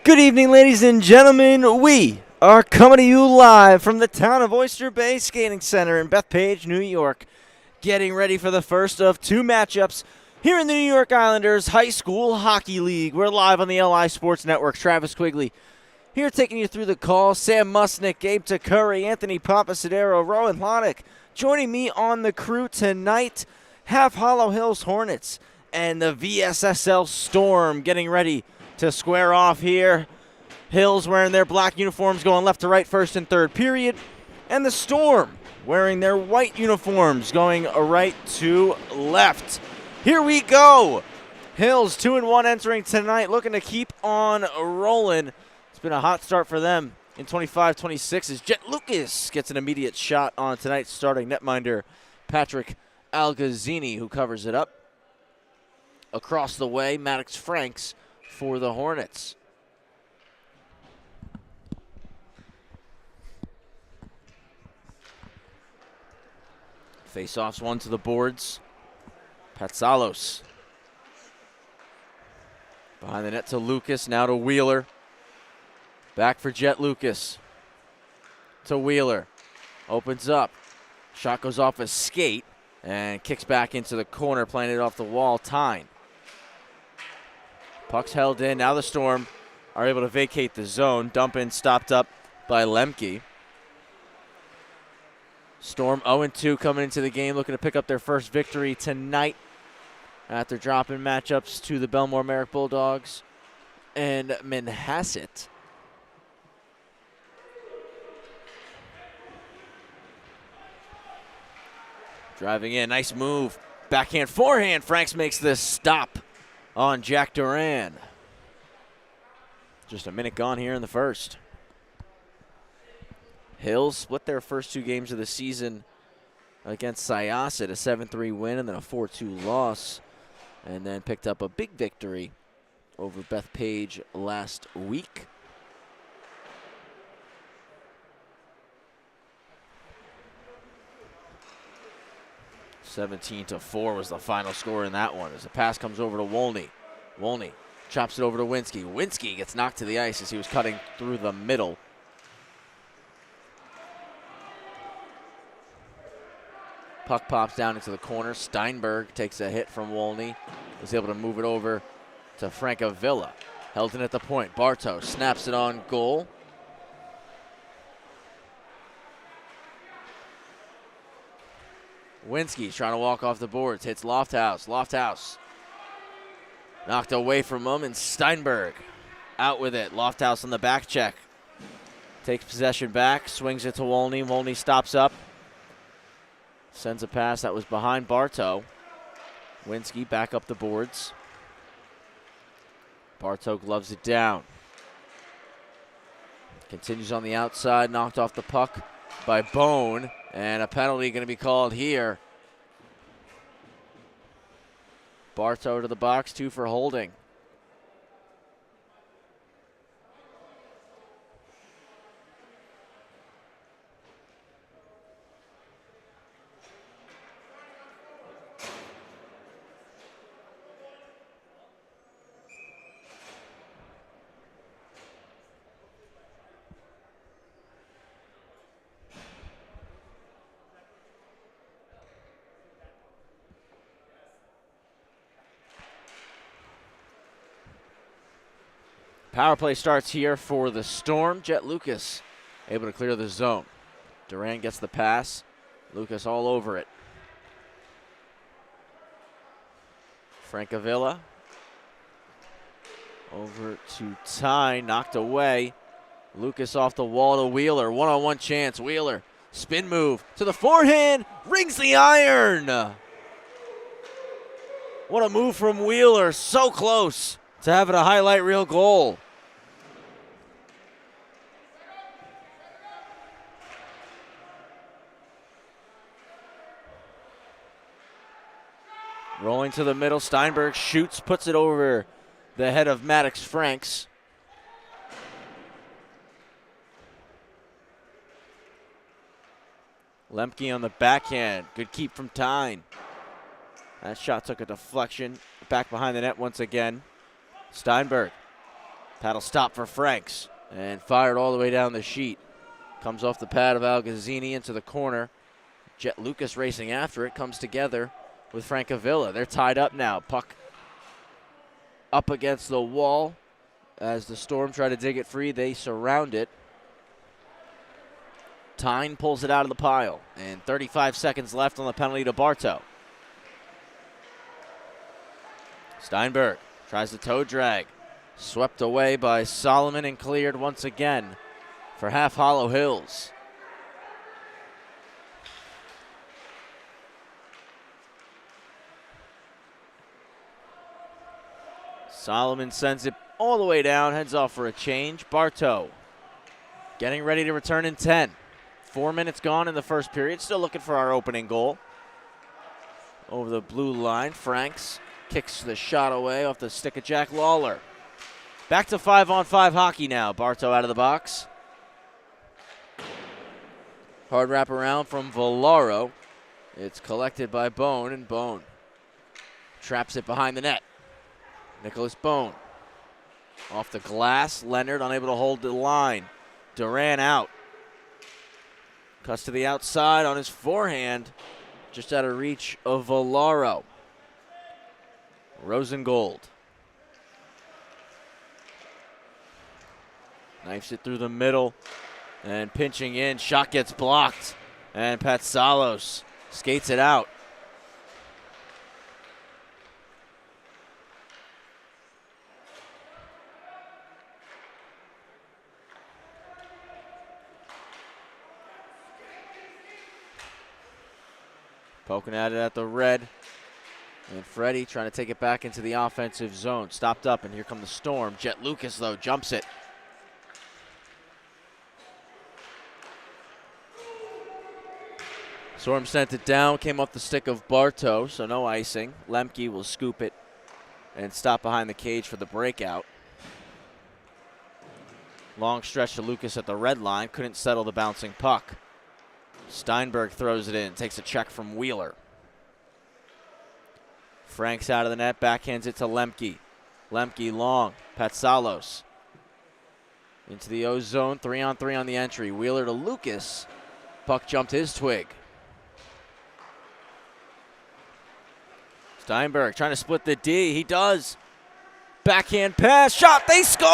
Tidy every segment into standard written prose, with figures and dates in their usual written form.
Good evening, ladies and gentlemen. We are coming to you live from the town of Oyster Bay Skating Center in Bethpage, New York. Getting ready for the first of two matchups here in the New York Islanders High School Hockey League. We're live on the LI Sports Network. Travis Quigley here taking you through the call. Sam Musnick, Gabe Takuri, Anthony Papasadero, Rowan Lonick joining me on the crew tonight. Half Hollow Hills Hornets and the VSSL Storm getting ready to square off here. Hills wearing their black uniforms going left to right first and third period. And the Storm wearing their white uniforms going right to left. Here we go. Hills 2-1 entering tonight, looking to keep on rolling. It's been a hot start for them in 25-26 as Jet Lucas gets an immediate shot on tonight's starting netminder Patrick Algazzini, who covers it up. Across the way, Maddox Franks for the Hornets. Face-offs, one to the boards. Patsalos. Behind the net to Lucas, now to Wheeler. Back for Jet Lucas. To Wheeler. Opens up. Shot goes off a skate and kicks back into the corner, playing it off the wall. Tyne. Puck's held in. Now the Storm are able to vacate the zone. Dump in, stopped up by Lemke. Storm 0-2 coming into the game, looking to pick up their first victory tonight after dropping matchups to the Belmore Merrick Bulldogs and Manhasset. Driving in, nice move. Backhand, forehand. Franks makes this stop on Jack Duran. Just a minute gone here in the first. Hills split their first two games of the season against Syosset, a 7-3 win and then a 4-2 loss, and then picked up a big victory over Bethpage last week. (17-4) was the final score in that one as the pass comes over to Wolney. Wolney chops it over to Winsky. Winsky gets knocked to the ice as he was cutting through the middle. Puck pops down into the corner. Steinberg takes a hit from Wolney. Was able to move it over to Francavilla. Held in at the point. Bartow snaps it on goal. Winsky's trying to walk off the boards. Hits Lofthouse. Lofthouse knocked away from him, and Steinberg out with it. Lofthouse on the back check. Takes possession back. Swings it to Wolney. Wolney stops up. Sends a pass that was behind Bartow. Winsky back up the boards. Bartow gloves it down. Continues on the outside, knocked off the puck by Bone, and a penalty going to be called here. Bartow to the box, 2 for holding. Power play starts here for the Storm. Jet Lucas able to clear the zone. Duran gets the pass. Lucas all over it. Francavilla over to Tyne, knocked away. Lucas off the wall to Wheeler. One-on-one chance. Wheeler, spin move to the forehand, rings the iron. What a move from Wheeler. So close to having a highlight reel goal. Rolling to the middle, Steinberg shoots, puts it over the head of Maddox Franks. Lemke on the backhand, good keep from Tyne. That shot took a deflection, back behind the net once again. Steinberg Paddle stop for Franks and fired all the way down the sheet. Comes off the pad of Algazzini into the corner. Jet Lucas racing after it, comes together with Francavilla. They're tied up now. Puck up against the wall as the Storm try to dig it free. They surround it. Tyne pulls it out of the pile, and 35 seconds left on the penalty to Bartow. Steinberg tries the toe drag. Swept away by Solomon and cleared once again for Half Hollow Hills. Solomon sends it all the way down, heads off for a change. Bartow getting ready to return in 10. 4 minutes gone in the first period. Still looking for our opening goal. Over the blue line, Franks kicks the shot away off the stick of Jack Lawler. Back to 5-on-5 hockey now. Bartow out of the box. Hard wrap around from Volaro. It's collected by Bone, and Bone traps it behind the net. Nicholas Bone off the glass. Leonard unable to hold the line. Duran out. Cuts to the outside on his forehand. Just out of reach of Volaro. Rosengold knifes it through the middle and pinching in. Shot gets blocked, and Patsalos skates it out. Poking at it at the red. And Freddie trying to take it back into the offensive zone. Stopped up, and here come the Storm. Jet Lucas, though, jumps it. Storm sent it down, came off the stick of Bartow, so no icing. Lemke will scoop it and stop behind the cage for the breakout. Long stretch to Lucas at the red line. Couldn't settle the bouncing puck. Steinberg throws it in, takes a check from Wheeler. Franks out of the net, backhands it to Lemke. Lemke long, Patsalos. Into the O-zone, 3-on-3 on the entry. Wheeler to Lucas. Puck jumped his twig. Steinberg trying to split the D. He does. Backhand pass, shot, they score!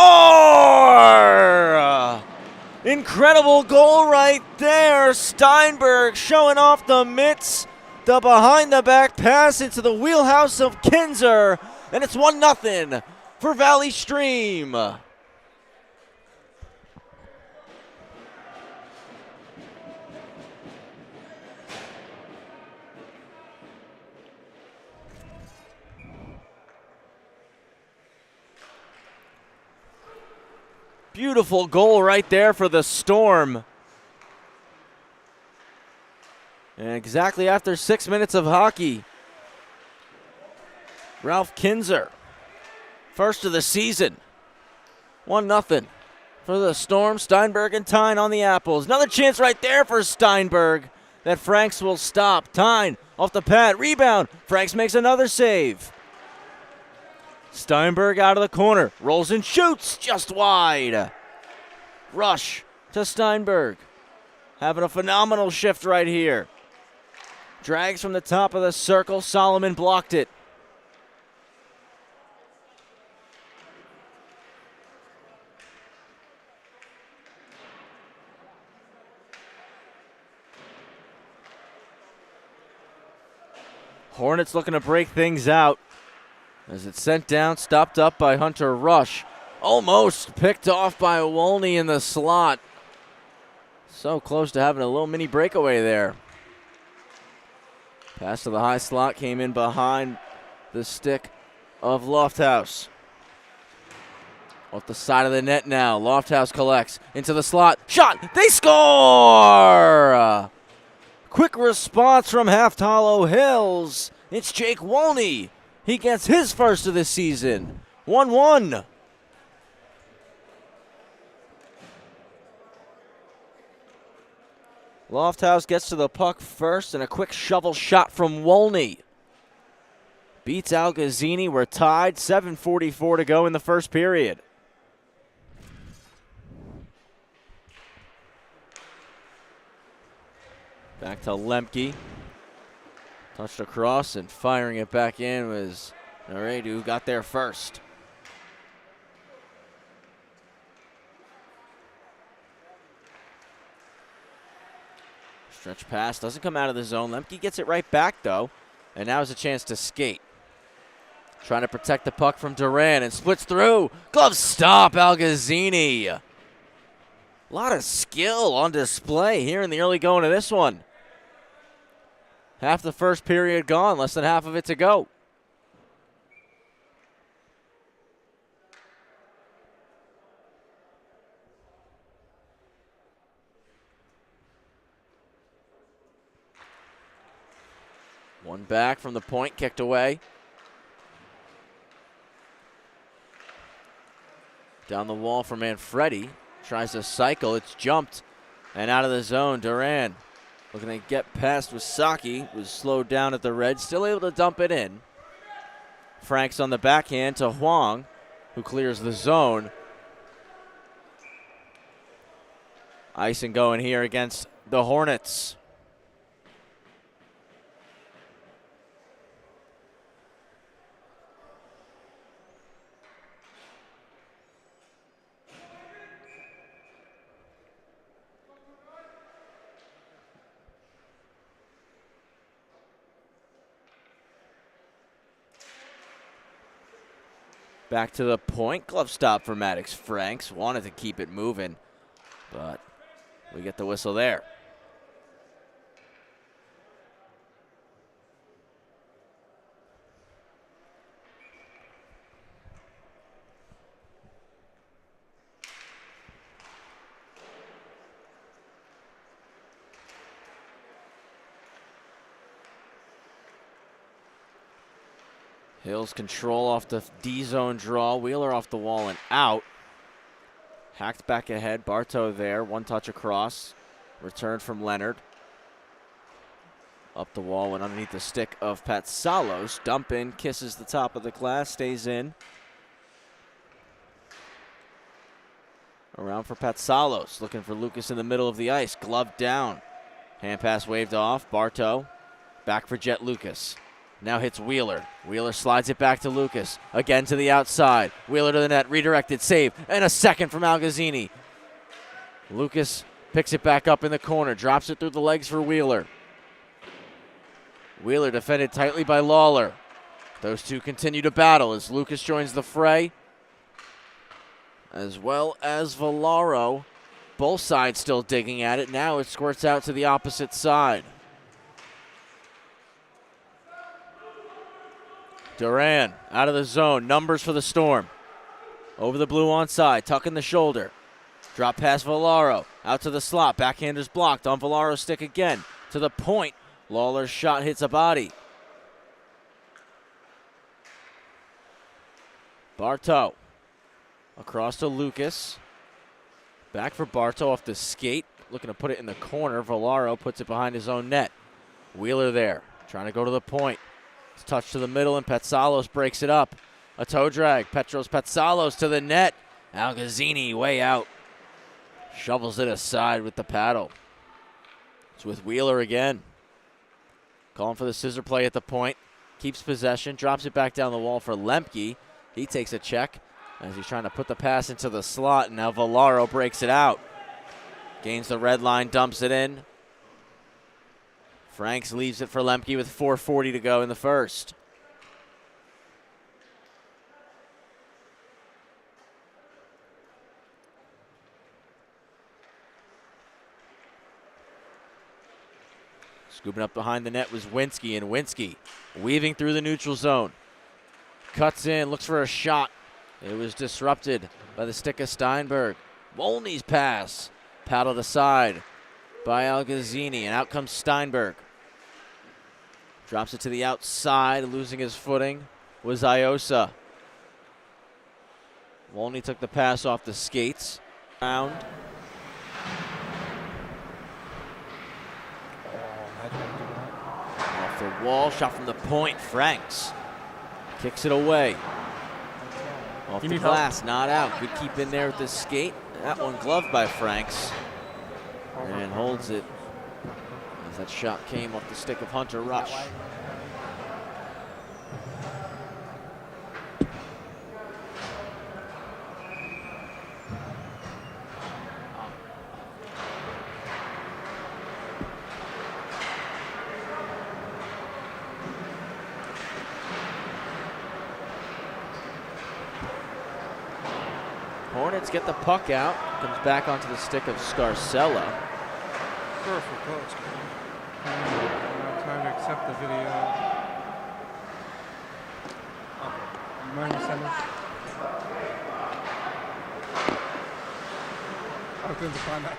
Incredible goal right there. Steinberg showing off the mitts. The behind-the-back pass into the wheelhouse of Kinzer, and it's 1-0 for Valley Stream. Beautiful goal right there for the Storm. And exactly after 6 minutes of hockey, Ralph Kinzer, first of the season, 1-0 for the Storm. Steinberg and Tyne on the apples. Another chance right there for Steinberg that Franks will stop. Tyne off the pad, rebound. Franks makes another save. Steinberg out of the corner, rolls and shoots just wide. Rush to Steinberg. Having a phenomenal shift right here. Drags from the top of the circle. Solomon blocked it. Hornets looking to break things out. As it's sent down, stopped up by Hunter Rush. Almost picked off by Wolney in the slot. So close to having a little mini breakaway there. Pass to the high slot came in behind the stick of Lofthouse. Off the side of the net now. Lofthouse collects into the slot. Shot! They score! Quick response from Half Hollow Hills. It's Jake Wolney. He gets his first of the season. 1-1. Lofthouse gets to the puck first, and a quick shovel shot from Wolney. Beats Algazzini. We're tied. 7:44 to go in the first period. Back to Lemke. Touched across and firing it back in was Naredu, who got there first. Stretch pass, doesn't come out of the zone. Lemke gets it right back though, and now has a chance to skate. Trying to protect the puck from Duran and splits through. Glove stop, Algazzini. A lot of skill on display here in the early going of this one. Half the first period gone, less than half of it to go. One back from the point, kicked away. Down the wall for Manfredi. Tries to cycle, it's jumped. And out of the zone, Duran looking to get past Wasaki, was slowed down at the red, still able to dump it in. Franks on the backhand to Huang, who clears the zone. Icing going here against the Hornets. Back to the point, glove stop for Maddox Franks. Wanted to keep it moving, but we get the whistle there. Hills control off the D-zone draw. Wheeler off the wall and out. Hacked back ahead. Bartow there. One touch across. Returned from Leonard. Up the wall, went underneath the stick of Patsalos. Dump in, kisses the top of the glass, stays in. Around for Patsalos. Looking for Lucas in the middle of the ice. Glove down. Hand pass waved off. Bartow. Back for Jet Lucas. Now hits Wheeler. Wheeler slides it back to Lucas. Again to the outside. Wheeler to the net. Redirected save. And a second from Algazzini. Lucas picks it back up in the corner. Drops it through the legs for Wheeler. Wheeler defended tightly by Lawler. Those two continue to battle as Lucas joins the fray. As well as Valaro. Both sides still digging at it. Now it squirts out to the opposite side. Duran out of the zone. Numbers for the Storm. Over the blue onside. Tucking the shoulder. Drop pass Valaro. Out to the slot. Backhander's blocked. On Valaro's stick again. To the point. Lawler's shot hits a body. Bartow. Across to Lucas. Back for Bartow off the skate. Looking to put it in the corner. Valaro puts it behind his own net. Wheeler there. Trying to go to the point. It's touched to the middle, and Patsalos breaks it up. A toe drag. Petros Patsalos to the net. Algazzini way out. Shovels it aside with the paddle. It's with Wheeler again. Calling for the scissor play at the point. Keeps possession. Drops it back down the wall for Lemke. He takes a check as he's trying to put the pass into the slot. And now Valaro breaks it out. Gains the red line. Dumps it in. Franks leaves it for Lemke with 4:40 to go in the first. Scooping up behind the net was Winsky, and Winsky weaving through the neutral zone. Cuts in, looks for a shot. It was disrupted by the stick of Steinberg. Wolney's pass paddled aside by Algazzini, and out comes Steinberg. Drops it to the outside, losing his footing was Iosa. Wolney took the pass off the skates. Round. Off the wall, shot from the point, Franks. Kicks it away. Off the glass, not out. Good keep in there with the skate. That one gloved by Franks. And holds it As that shot came off the stick of Hunter Rush. Hornets get the puck out. Comes back onto the stick of Scarcella. Perfect coach. Time to accept the video. Minor center. I couldn't find that.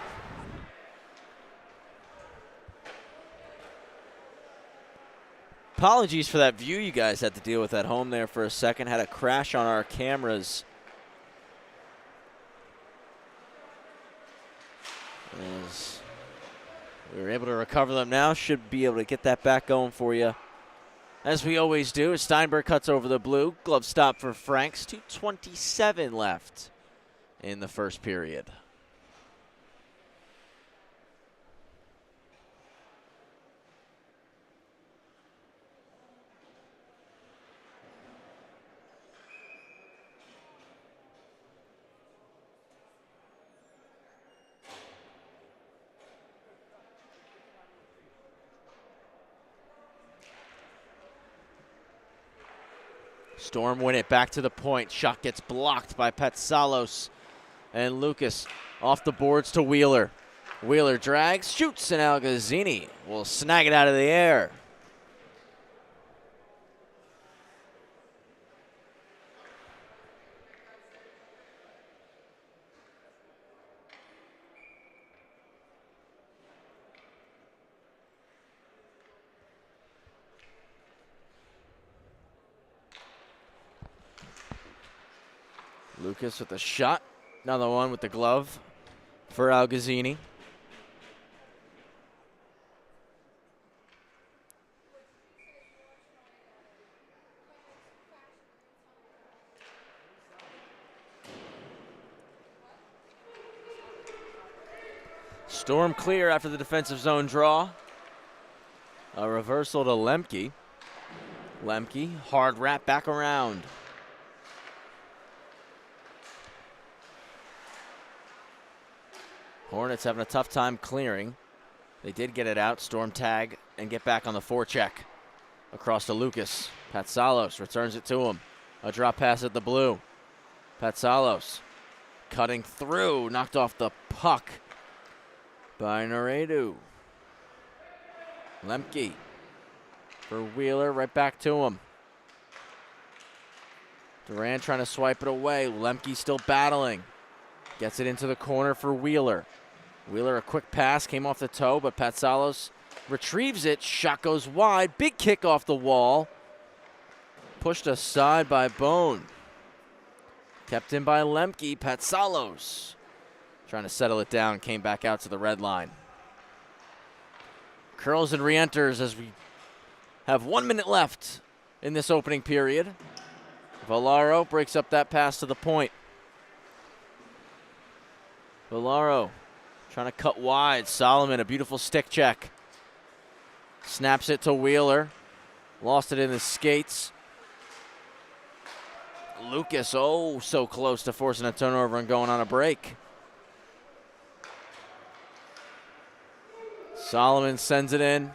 Apologies for that view you guys had to deal with at home there for a second. Had a crash on our cameras. As we were able to recover them now, should be able to get that back going for you. As we always do, as Steinberg cuts over the blue. Glove stop for Franks. 2:27 left in the first period. Storm win it back to the point. Shot gets blocked by Petsalos. And Lucas off the boards to Wheeler. Wheeler drags, shoots, and Algazzini will snag it out of the air. Lucas with the shot. Another one with the glove for Algazzini. Storm clear after the defensive zone draw. A reversal to Lemke. Lemke, hard wrap back around. Hornets having a tough time clearing. They did get it out, Storm tag, and get back on the forecheck. Across to Lucas. Patsalos returns it to him. A drop pass at the blue. Patsalos cutting through, knocked off the puck by Naredu. Lemke for Wheeler, right back to him. Durant trying to swipe it away. Lemke still battling. Gets it into the corner for Wheeler. Wheeler, a quick pass, came off the toe, but Patsalos retrieves it. Shot goes wide. Big kick off the wall. Pushed aside by Bone. Kept in by Lemke. Patsalos trying to settle it down. Came back out to the red line. Curls and re-enters as we have 1 minute left in this opening period. Valaro breaks up that pass to the point. Valaro trying to cut wide. Solomon, a beautiful stick check. Snaps it to Wheeler. Lost it in the skates. Lucas, oh, so close to forcing a turnover and going on a break. Solomon sends it in.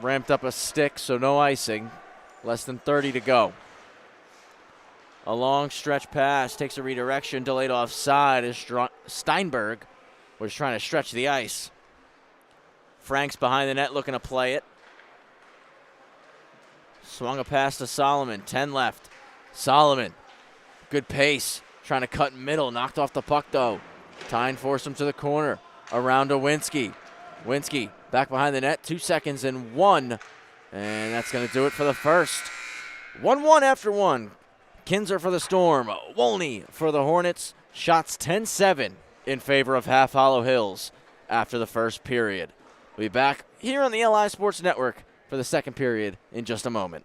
Ramped up a stick, so no icing. Less than 30 to go. A long stretch pass, takes a redirection, delayed offside as Steinberg was trying to stretch the ice. Franks behind the net looking to play it. Swung a pass to Solomon, 10 left. Solomon, good pace, trying to cut middle, knocked off the puck though. Tyne forced him to the corner, around to Winsky. Winsky back behind the net, 2 seconds and 1. And that's gonna do it for the first. 1-1 after 1. Kinzer for the Storm, Wolney for the Hornets. Shots 10-7 in favor of Half Hollow Hills after the first period. We'll be back here on the LI Sports Network for the second period in just a moment.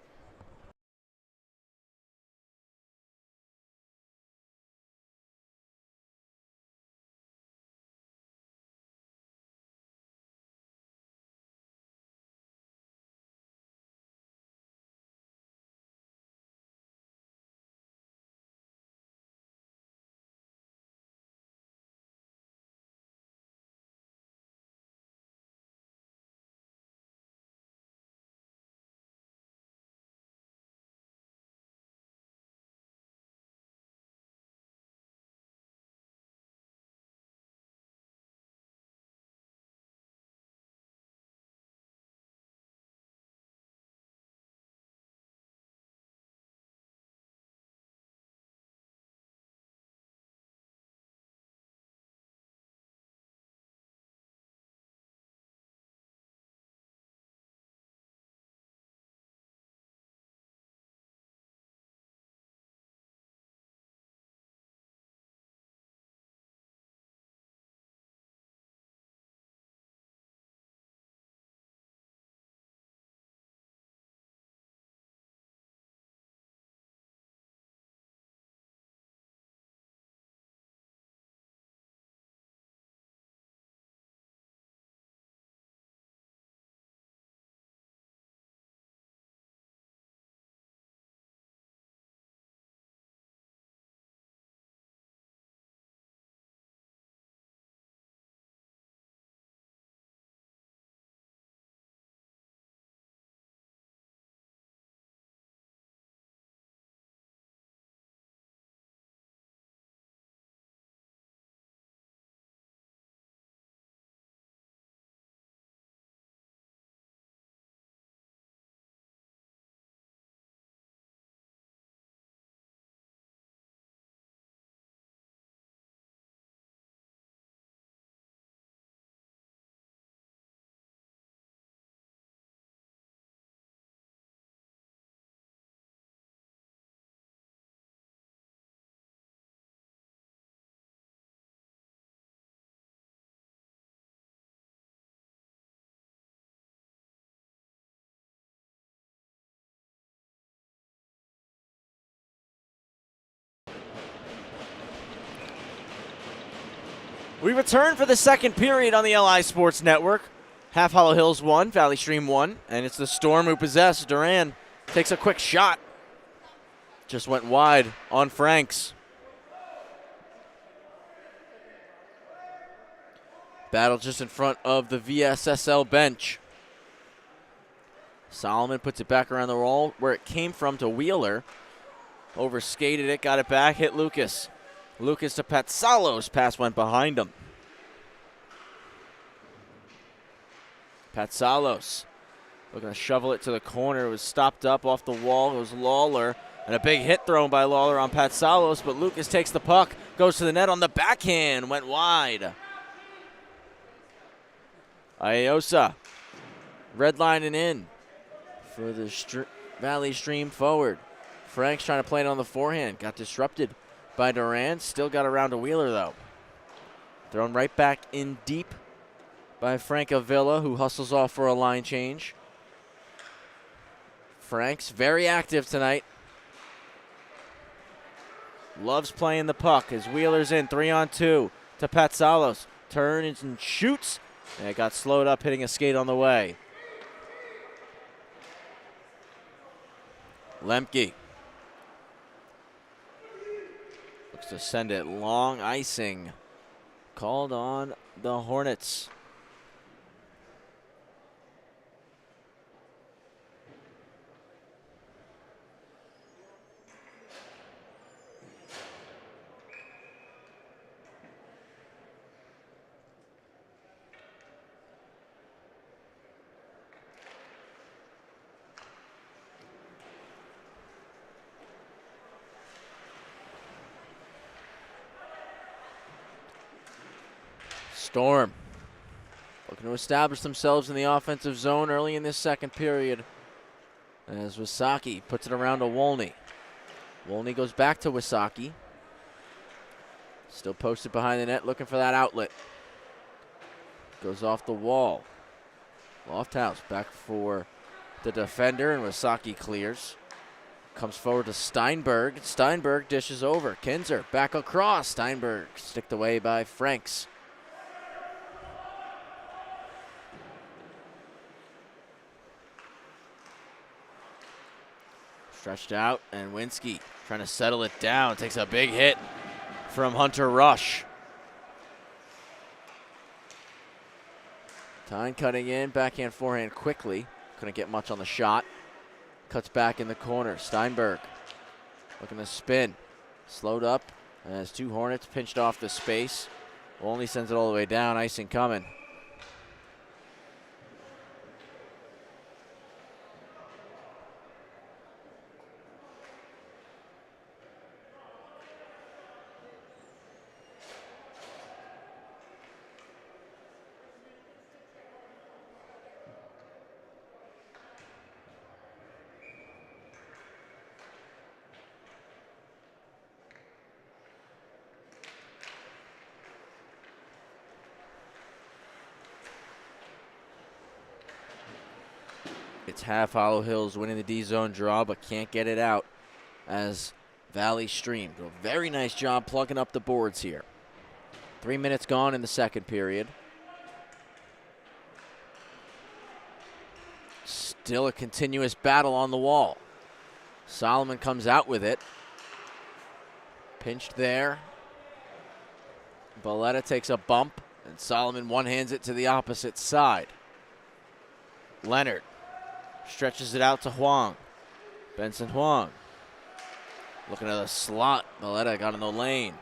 We return for the second period on the LI Sports Network. Half Hollow Hills 1, Valley Stream 1, and it's the Storm who possess. Duran takes a quick shot. Just went wide on Franks. Battle just in front of the VSSL bench. Solomon puts it back around the roll where it came from to Wheeler. Overskated it, got it back, hit Lucas. Lucas to Patsalos, pass went behind him. Patsalos looking to shovel it to the corner. It was stopped up off the wall. It was Lawler. And a big hit thrown by Lawler on Patsalos, but Lucas takes the puck, goes to the net on the backhand, went wide. Iosa redlining in for the Valley Stream forward. Frank's trying to play it on the forehand. Got disrupted by Duran. Still got around to Wheeler, though. Thrown right back in deep by Frank Avila, who hustles off for a line change. Frank's very active tonight. Loves playing the puck as Wheeler's in 3-on-2 to Patsalos. Turns and shoots. And it got slowed up, hitting a skate on the way. Lemke looks to send it long. Icing called on the Hornets. Storm looking to establish themselves in the offensive zone early in this second period as Wysocki puts it around to Wolney. Wolney goes back to Wysocki. Still posted behind the net looking for that outlet. Goes off the wall. Lofthouse back for the defender and Wysocki clears. Comes forward to Steinberg. Steinberg dishes over. Kinzer back across. Steinberg sticked away by Franks. Stretched out, and Winsky trying to settle it down. Takes a big hit from Hunter Rush. Tyne cutting in, backhand, forehand quickly. Couldn't get much on the shot. Cuts back in the corner. Steinberg looking to spin. Slowed up as two Hornets pinched off the space. Only sends it all the way down. Icing coming. It's half Hollow Hills winning the D-zone draw, but can't get it out as Valley Stream do a very nice job plugging up the boards here. 3 minutes gone in the second period. Still a continuous battle on the wall. Solomon comes out with it. Pinched there. Valletta takes a bump, and Solomon one-hands it to the opposite side. Leonard stretches it out to Huang. Benson Huang looking at the slot. Valletta got in the lane.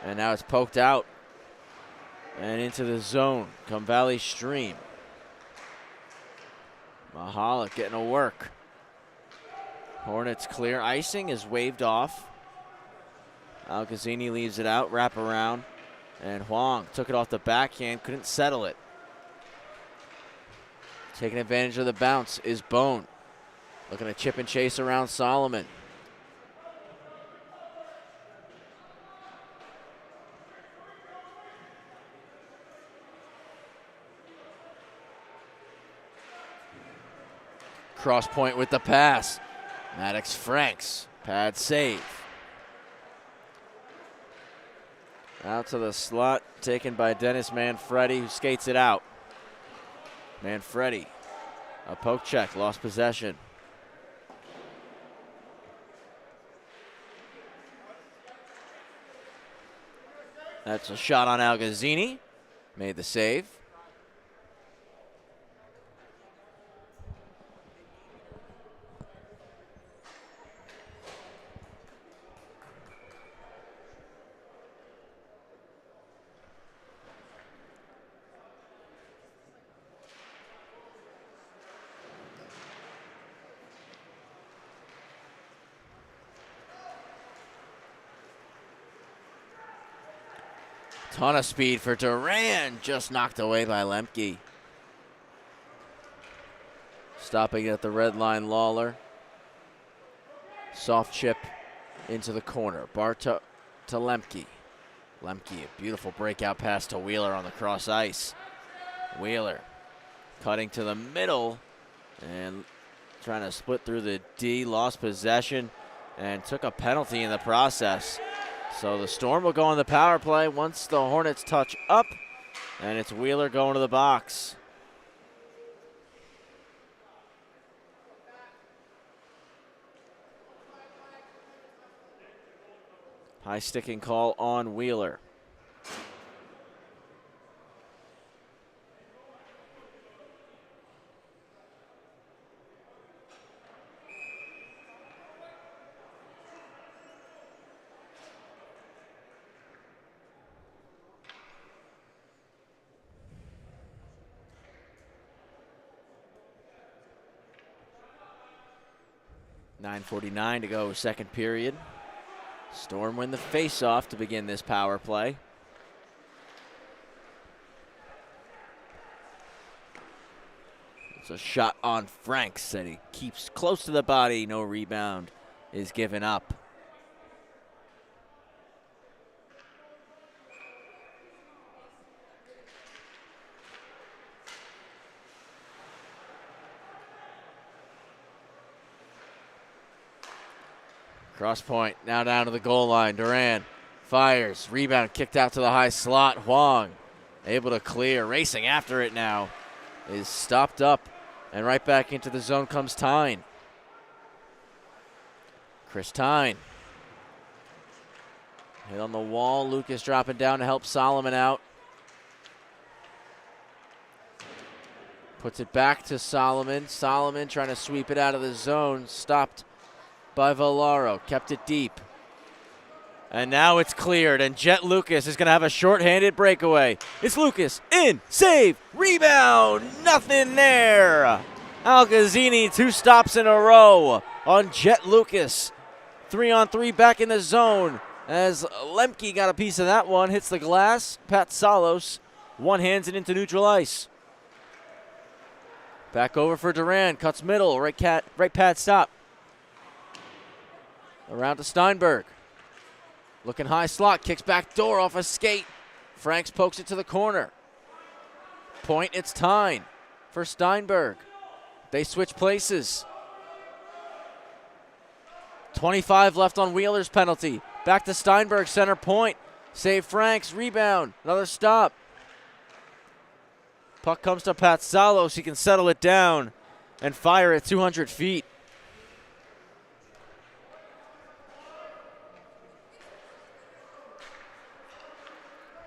And now it's poked out and into the zone. Come Valley Stream. Mahala getting to work. Hornets clear. Icing is waved off. Alcazini leaves it out. Wrap around. And Huang took it off the backhand. Couldn't settle it. Taking advantage of the bounce is Bone. Looking to chip and chase around Solomon. Cross point with the pass. Maddox Franks. Pad save. Out to the slot, taken by Dennis Manfredi, who skates it out. Manfredi, a poke check, lost possession. That's a shot on Algazzini. Made the save. Ton of speed for Duran, just knocked away by Lemke. Stopping at the red line, Lawler. Soft chip into the corner. Barto to Lemke. Lemke, a beautiful breakout pass to Wheeler on the cross ice. Wheeler cutting to the middle and trying to split through the D, lost possession and took a penalty in the process. So the Storm will go on the power play once the Hornets touch up, and it's Wheeler going to the box. High sticking call on Wheeler. .9:49 to go, second period. Storm win the face-off to begin this power play. It's a shot on Franks that he keeps close to the body. No rebound is given up. Cross point, now down to the goal line. Duran fires, rebound kicked out to the high slot. Huang able to clear, racing after it now. Is stopped up, and right back into the zone comes Tyne. Chris Tyne. Hit on the wall, Lucas dropping down to help Solomon out. Puts it back to Solomon. Solomon trying to sweep it out of the zone, stopped by Valaro, kept it deep. And now it's cleared, and Jet Lucas is going to have a shorthanded breakaway. It's Lucas, in, save, rebound, nothing there. Algazzini, 2 stops in a row on Jet Lucas. 3-on-3 back in the zone as Lemke got a piece of that one, hits the glass. Pat Salos one-hands it into neutral ice. Back over for Duran, cuts middle, right pad stop. Around to Steinberg. Looking high slot, kicks back door off a skate. Franks pokes it to the corner. Point, it's Tyne for Steinberg. They switch places. 25 left on Wheeler's penalty. Back to Steinberg, center point. Save Franks, rebound, another stop. Puck comes to Pat Salos. He can settle it down and fire at 200 feet.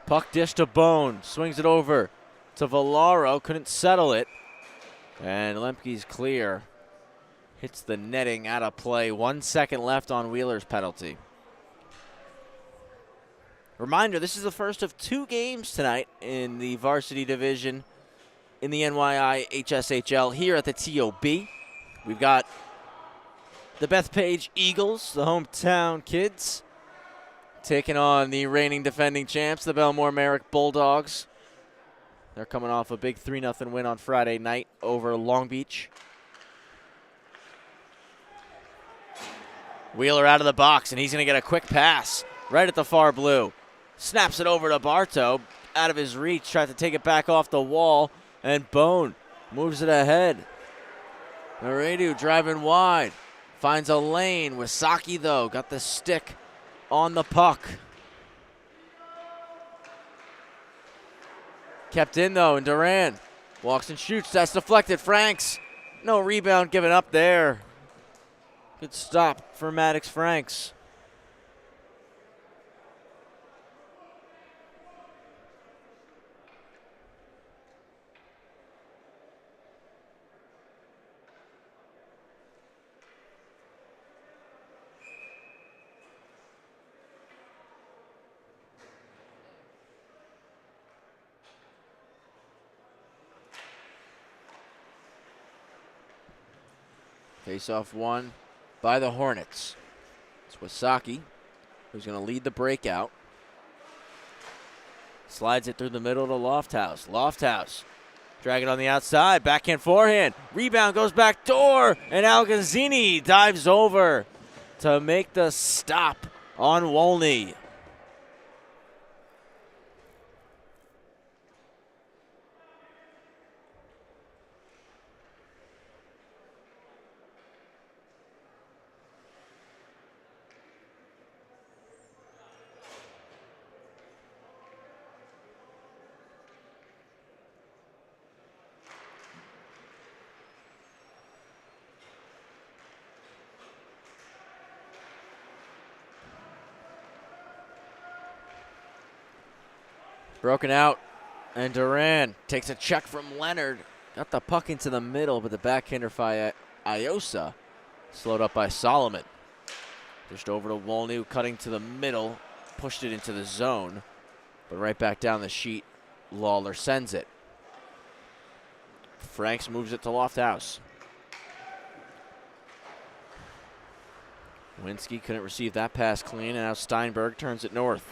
Puck dish to Bone, swings it over to Valaro, couldn't settle it. And Lemke's clear. Hits the netting out of play. 1 second left on Wheeler's penalty. Reminder, this is the first of 2 games tonight in the varsity division in the NYIHSHL here at the TOB. We've got the Bethpage Eagles, the hometown kids, taking on the reigning defending champs, the Belmore Merrick Bulldogs. They're coming off a big 3-0 win on Friday night over Long Beach. Wheeler out of the box, and he's going to get a quick pass right at the far blue. Snaps it over to Barto, out of his reach, tried to take it back off the wall, and Bone moves it ahead. Maredu driving wide, finds a lane. Wisaki, though, got the stick on the puck. Kept in though, and Duran walks and shoots. That's deflected. Franks. No rebound given up there. Good stop for Maddox Franks. Face-off won by the Hornets. It's Wasaki who's going to lead the breakout. Slides it through the middle to Lofthouse. Lofthouse dragging on the outside. Backhand forehand. Rebound goes back door. And Algazzini dives over to make the stop on Wolny. Broken out, and Duran takes a check from Leonard. Got the puck into the middle, but the backhander by Iosa slowed up by Solomon. Pushed over to Wolny, cutting to the middle, pushed it into the zone, but right back down the sheet, Lawler sends it. Franks moves it to Lofthouse. Winsky couldn't receive that pass clean, and now Steinberg turns it north.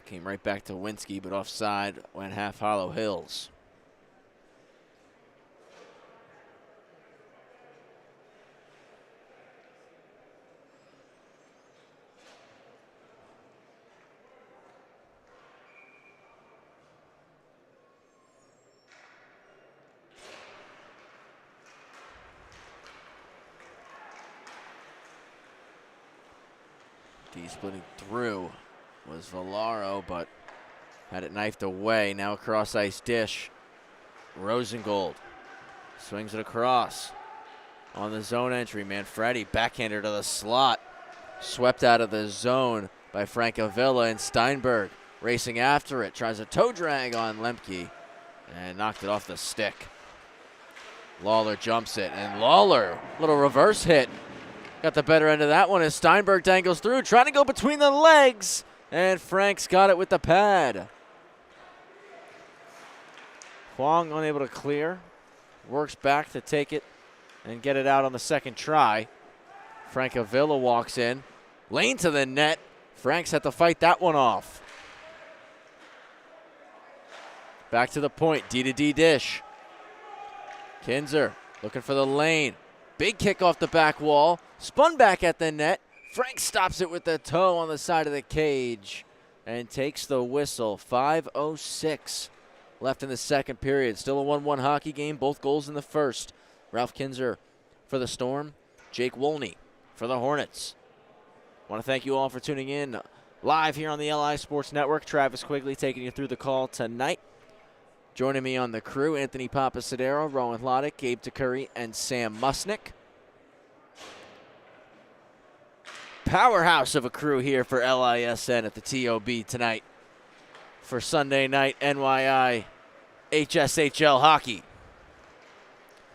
Came right back to Winsky, but offside went half Hollow Hills. D splitting through was Valaro, but had it knifed away. Now a cross-ice dish. Rosengold swings it across on the zone entry. Manfredi backhander to the slot. Swept out of the zone by Francavilla, and Steinberg racing after it. Tries a toe drag on Lemke and knocked it off the stick. Lawler jumps it, and Lawler, little reverse hit. Got the better end of that one as Steinberg dangles through, trying to go between the legs. And Franks got it with the pad. Huang unable to clear. Works back to take it and get it out on the second try. Francavilla walks in. Lane to the net. Franks had to fight that one off. Back to the point. D to D dish. Kinzer looking for the lane. Big kick off the back wall. Spun back at the net. Frank stops it with the toe on the side of the cage and takes the whistle. 5:06 left in the second period. Still a 1-1 hockey game. Both goals in the first. Ralph Kinzer for the Storm. Jake Wolny for the Hornets. Want to thank you all for tuning in live here on the LI Sports Network. Travis Quigley taking you through the call tonight. Joining me on the crew, Anthony Papasadero, Rowan Loddick, Gabe DeCurry, and Sam Musnick. Powerhouse of a crew here for LISN at the TOB tonight for Sunday night NYIHSHL hockey.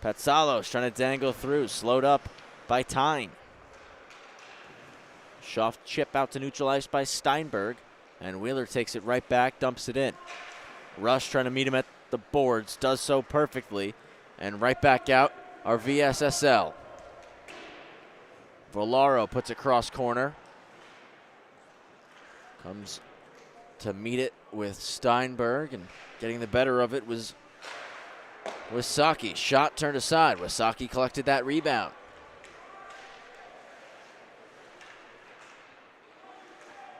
Patsalos trying to dangle through, slowed up by Tyne. Schaff chip out to neutral ice by Steinberg, and Wheeler takes it right back, dumps it in. Rush trying to meet him at the boards, does so perfectly, and right back out our VSSL. Volaro puts it cross corner. Comes to meet it with Steinberg, and getting the better of it was Wasaki. Shot turned aside. Wasaki collected that rebound.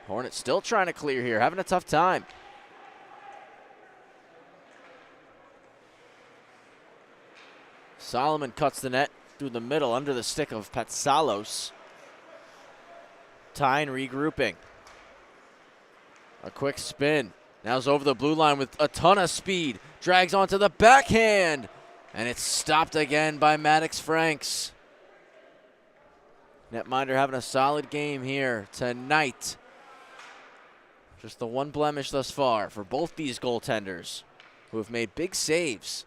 Hornets still trying to clear here, having a tough time. Solomon cuts the net through the middle under the stick of Patsalos. Tyne regrouping. A quick spin. Now it's over the blue line with a ton of speed. Drags onto the backhand. And it's stopped again by Maddox Franks. Netminder having a solid game here tonight. Just the one blemish thus far for both these goaltenders, who have made big saves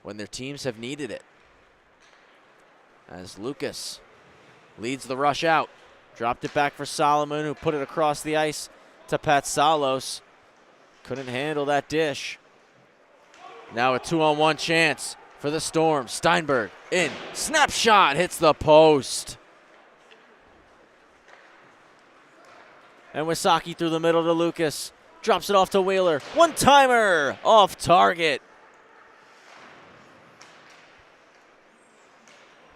when their teams have needed it. As Lucas leads the rush out. Dropped it back for Solomon, who put it across the ice to Patsalos. Couldn't handle that dish. Now a 2-on-1 chance for the Storm. Steinberg in. Snapshot hits the post. And Wysocki through the middle to Lucas. Drops it off to Wheeler. One-timer off target.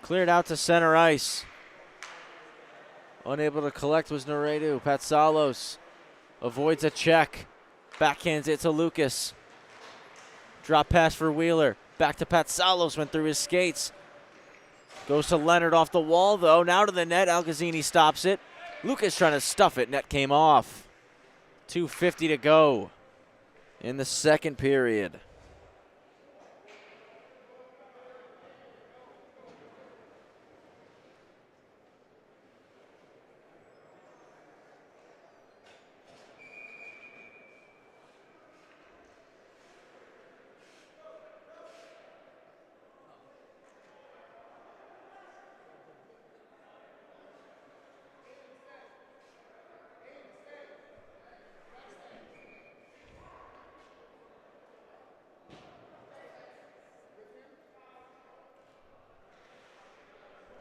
Cleared out to center ice. Unable to collect was Naredu. Patsalos avoids a check. Backhands it to Lucas. Drop pass for Wheeler. Back to Patsalos. Went through his skates. Goes to Leonard off the wall, though. Now to the net. Algazzini stops it. Lucas trying to stuff it. Net came off. 2:50 to go in the second period.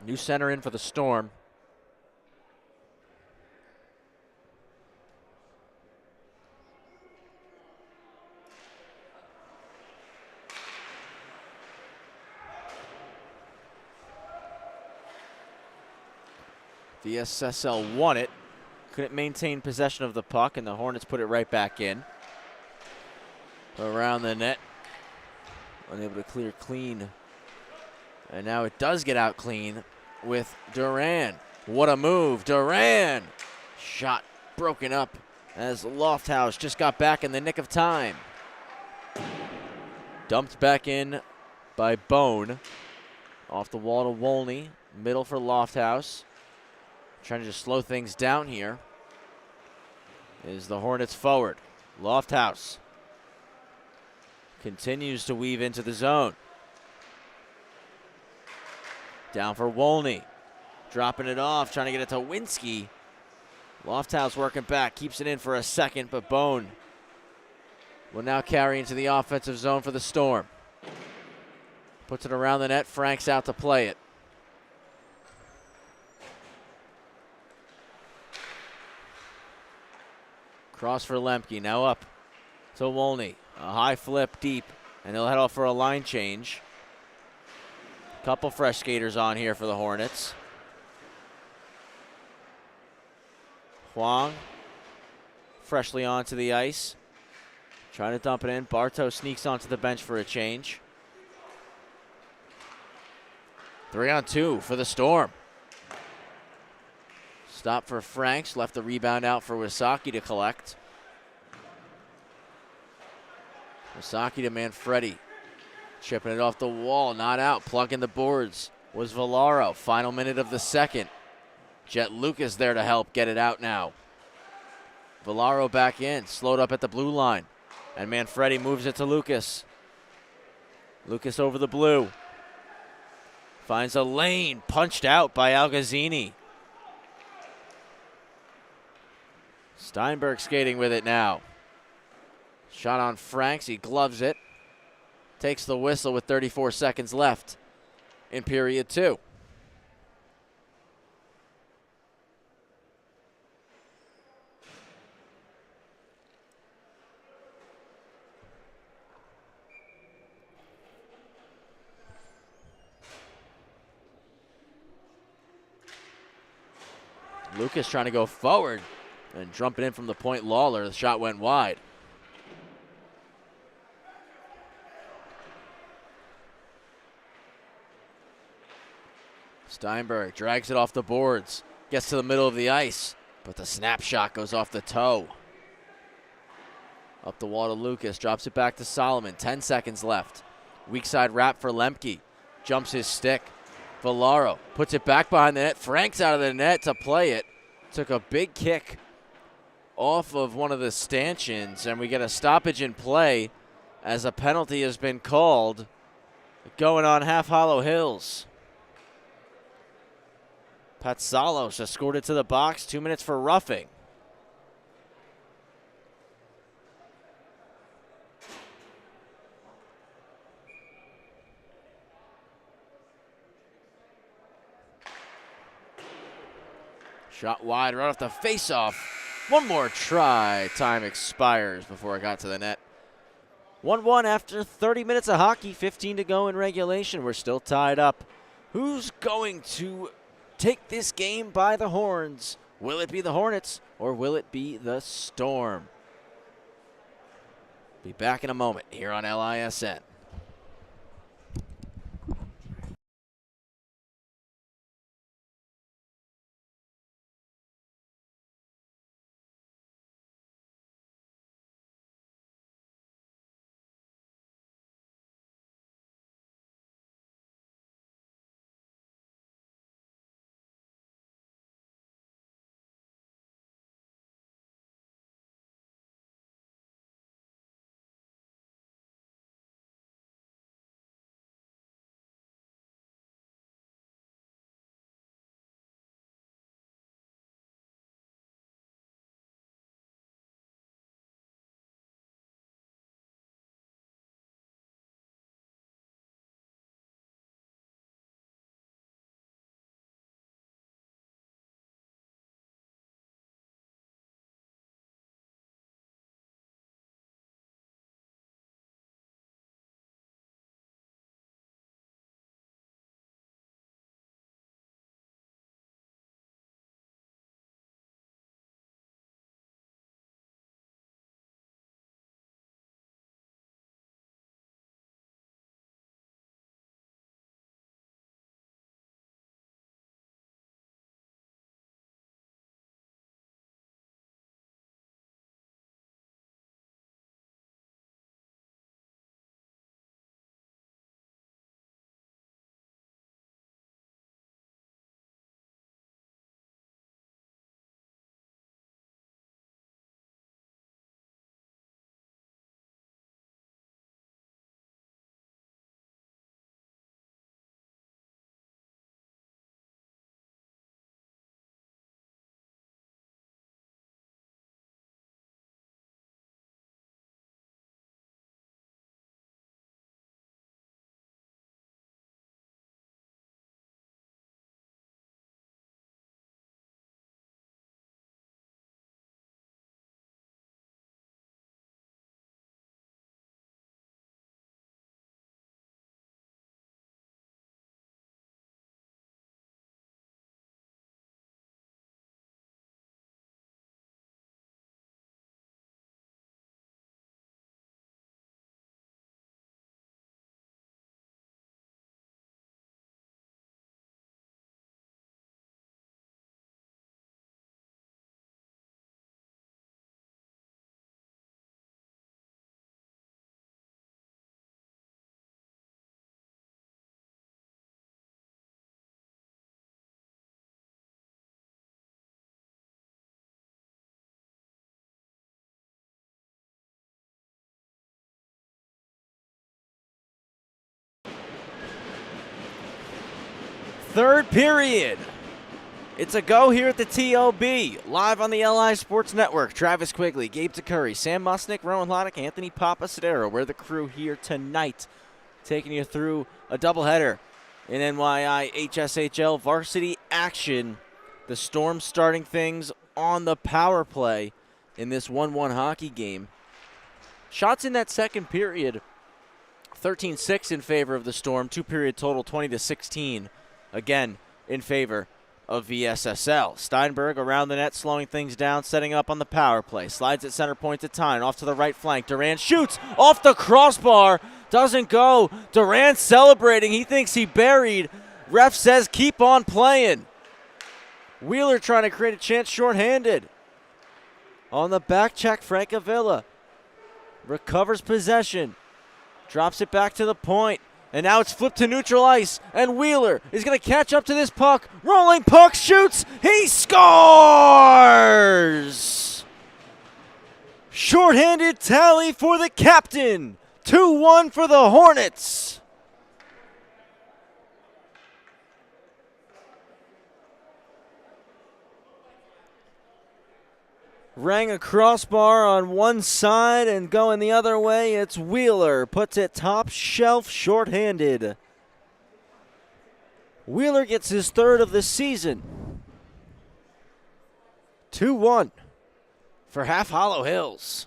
New center in for the Storm. The SSL won it. Couldn't maintain possession of the puck, and the Hornets put it right back in. Around the net. Unable to clear clean. And now it does get out clean with Duran. What a move, Duran! Shot broken up as Lofthouse just got back in the nick of time. Dumped back in by Bone. Off the wall to Wolney. Middle for Lofthouse. Trying to just slow things down here is the Hornets forward. Lofthouse continues to weave into the zone. Down for Wolney. Dropping it off, trying to get it to Winsky. Lofthouse working back, keeps it in for a second, but Bone will now carry into the offensive zone for the Storm. Puts it around the net, Frank's out to play it. Cross for Lemke, now up to Wolney. A high flip deep, and they'll head off for a line change. Couple fresh skaters on here for the Hornets. Huang freshly onto the ice. Trying to dump it in. Bartow sneaks onto the bench for a change. 3-on-2 for the Storm. Stop for Franks. Left the rebound out for Wysocki to collect. Wysocki to Manfredi. Chipping it off the wall, not out. Plugging the boards was Villaro. Final minute of the second. Jet Lucas there to help get it out now. Villaro back in, slowed up at the blue line. And Manfredi moves it to Lucas. Lucas over the blue. Finds a lane, punched out by Algazzini. Steinberg skating with it now. Shot on Franks, he gloves it. Takes the whistle with 34 seconds left in period 2. Lucas trying to go forward and dump it in from the point. Lawler, the shot went wide. Steinberg drags it off the boards, gets to the middle of the ice, but the snapshot goes off the toe. Up the wall to Lucas, drops it back to Solomon, 10 seconds left. Weak side wrap for Lemke, jumps his stick. Villaro puts it back behind the net, Frank's out of the net to play it. Took a big kick off of one of the stanchions, and we get a stoppage in play as a penalty has been called going on Half Hollow Hills. Patsalos has scored it to the box, 2 minutes for roughing. Shot wide, right off the face-off. One more try. Time expires before it got to the net. 1-1 after 30 minutes of hockey, 15 to go in regulation. We're still tied up. Who's going to take this game by the horns? Will it be the Hornets or will it be the Storm? Be back in a moment here on LISN. Third period. It's a go here at the TOB. Live on the LI Sports Network. Travis Quigley, Gabe DeCurry, Sam Musnick, Rowan Lonick, Anthony Papasadero. We're the crew here tonight, taking you through a doubleheader in NYIHSHL varsity action. The Storm starting things on the power play in this 1-1 hockey game. Shots in that second period, 13-6 in favor of the Storm. Two-period total, 20-16. Again, in favor of VSSL. Steinberg around the net, slowing things down, setting up on the power play. Slides at center point to Tyne, off to the right flank. Durant shoots off the crossbar, doesn't go. Durant celebrating. He thinks he buried Ref says keep on playing. Wheeler trying to create a chance shorthanded. On the back check, Francavilla recovers possession. Drops it back to the point. And now it's flipped to neutral ice. And Wheeler is going to catch up to this puck. Rolling puck, shoots. He scores! Shorthanded tally for the captain. 2-1 for the Hornets. Rang a crossbar on one side and going the other way, it's Wheeler. Puts it top shelf shorthanded. Wheeler gets his third of the season. 2-1 for Half Hollow Hills.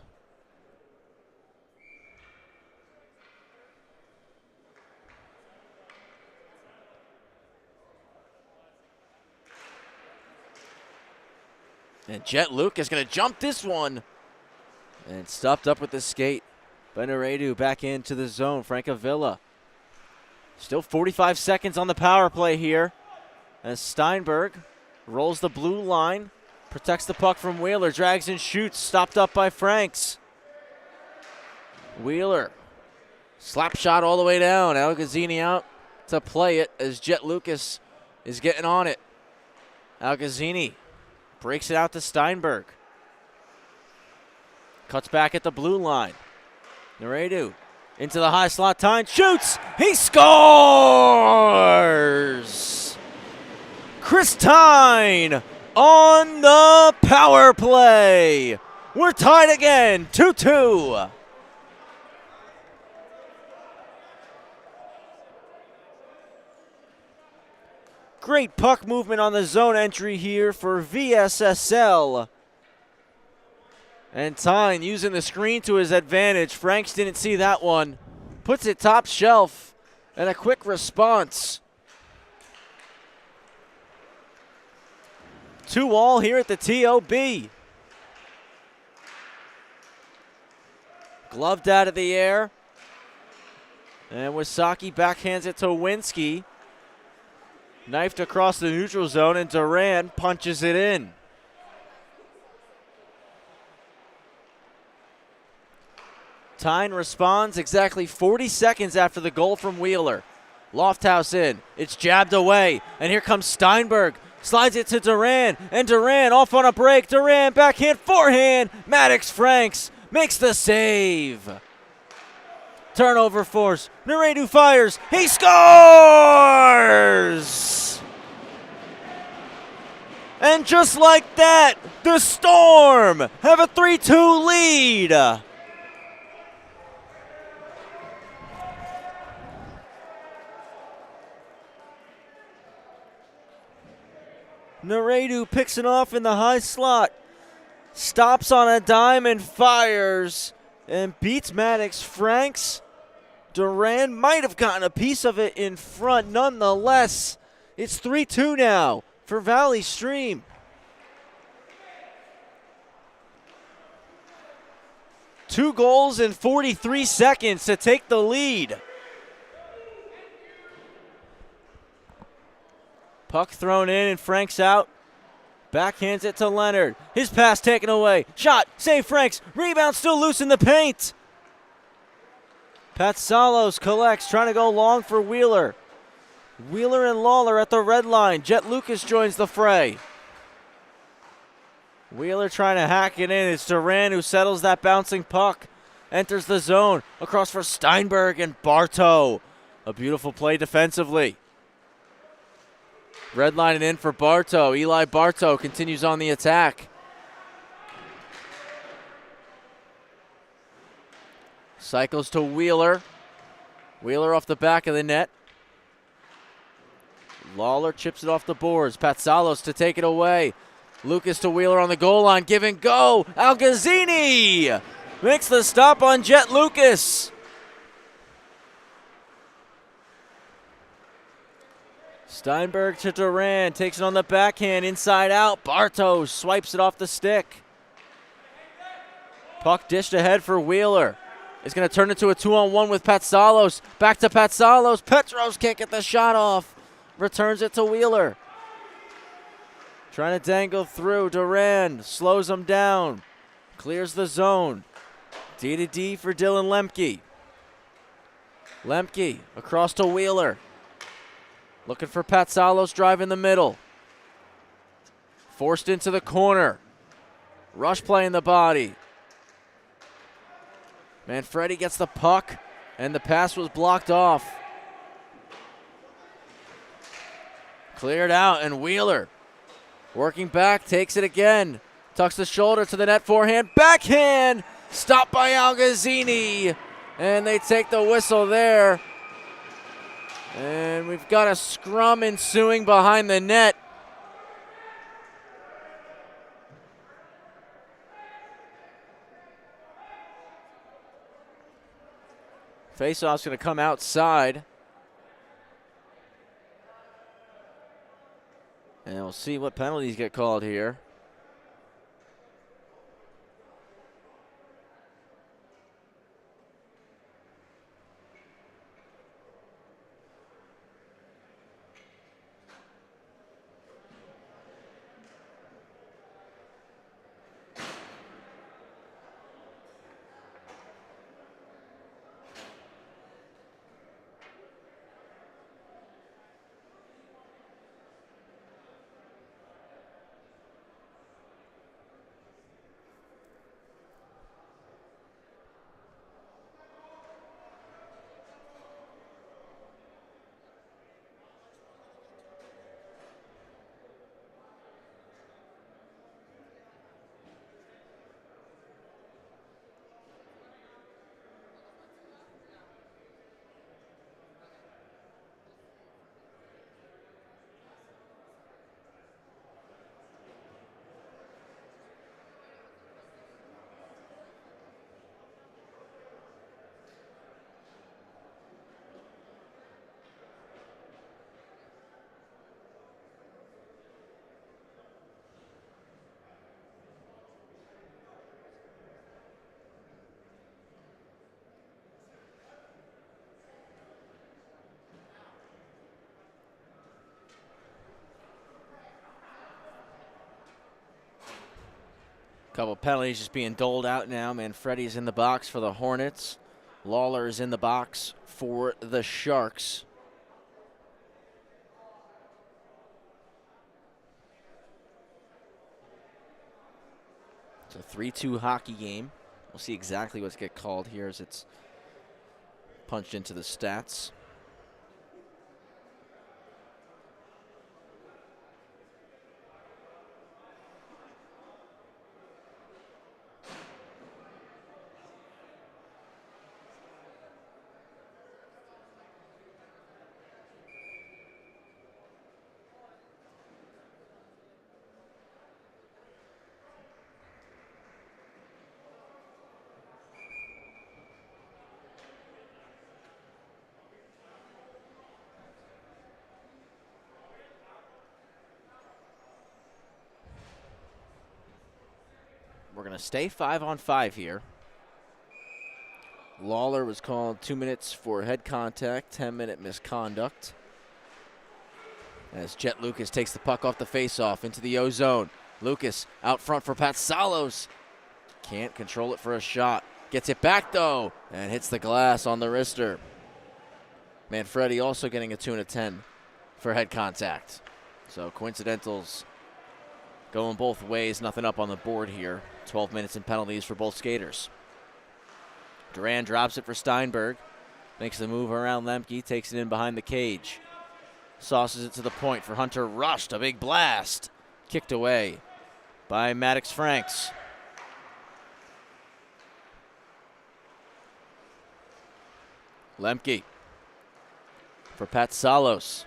And Jet Luke is going to jump this one. And stopped up with the skate. Benaredu back into the zone. Francavilla. Still 45 seconds on the power play here. As Steinberg rolls the blue line. Protects the puck from Wheeler. Drags and shoots. Stopped up by Franks. Wheeler. Slap shot all the way down. Algazzini out to play it as Jet Lucas is getting on it. Algazzini breaks it out to Steinberg. Cuts back at the blue line. Naredu into the high slot. Tyne shoots. He scores! Chris Tyne on the power play. We're tied again, 2-2. Great puck movement on the zone entry here for VSSL. And Tyne using the screen to his advantage. Franks didn't see that one. Puts it top shelf. And a quick response. 2-2 here at the TOB. Gloved out of the air. And Wysocki backhands it to Winsky. Knifed across the neutral zone, and Duran punches it in. Tyne responds exactly 40 seconds after the goal from Wheeler. Lofthouse in. It's jabbed away, and here comes Steinberg. Slides it to Duran, and Duran off on a break. Duran backhand, forehand. Maddox Franks makes the save. Turnover force. Naredu fires. He scores! And just like that, the Storm have a 3-2 lead. Naredu picks it off in the high slot. Stops on a dime and fires. And beats Maddox Franks. Duran might have gotten a piece of it in front. Nonetheless, it's 3-2 now for Valley Stream. Two goals in 43 seconds to take the lead. Puck thrown in and Franks out. Backhands it to Leonard. His pass taken away. Shot, save Franks. Rebound still loose in the paint. Patsalos collects, trying to go long for Wheeler. Wheeler and Lawler at the red line. Jet Lucas joins the fray. Wheeler trying to hack it in. It's Duran who settles that bouncing puck. Enters the zone. Across for Steinberg and Bartow. A beautiful play defensively. Red line in for Bartow. Eli Bartow continues on the attack. Cycles to Wheeler. Wheeler off the back of the net. Lawler chips it off the boards. Patsalos to take it away. Lucas to Wheeler on the goal line. Give and go. Algazzini makes the stop on Jet Lucas. Steinberg to Duran. Takes it on the backhand. Inside out. Bartow swipes it off the stick. Puck dished ahead for Wheeler. It's going to turn into a 2-on-1 with Patsalos. Back to Patsalos. Petros can't get the shot off. returns it to Wheeler. Trying to dangle through. Durand slows him down. Clears the zone. D to D for Dylan Lemke. Lemke across to Wheeler. Looking for Patsalos, driving the middle. Forced into the corner. Rush play in the body. Manfredi gets the puck, and the pass was blocked off. Cleared out, and Wheeler working back, takes it again. Tucks the shoulder to the net, forehand, backhand! Stopped by Algazzini, and they take the whistle there. And we've got a scrum ensuing behind the net. Faceoff's going to come outside. And we'll see what penalties get called here. Couple penalties just being doled out now. Manfredi's in the box for the Hornets. Lawler is in the box for the Sharks. It's a 3-2 hockey game. We'll see exactly what's get called here as it's punched into the stats. We're going to stay 5-on-5 here. Lawler was called 2 minutes for head contact, 10-minute misconduct. As Jet Lucas takes the puck off the faceoff into the O zone. Lucas out front for Patsalos. Can't control it for a shot. Gets it back though and hits the glass on the wrister. Manfredi also getting a 2 and a 10 for head contact. So coincidentals going both ways, nothing up on the board here. 12 minutes and penalties for both skaters. Durand drops it for Steinberg. Makes the move around Lemke, takes it in behind the cage. Sauces it to the point for Hunter Rushed, a big blast. Kicked away by Maddox Franks. Lemke for Patsalos.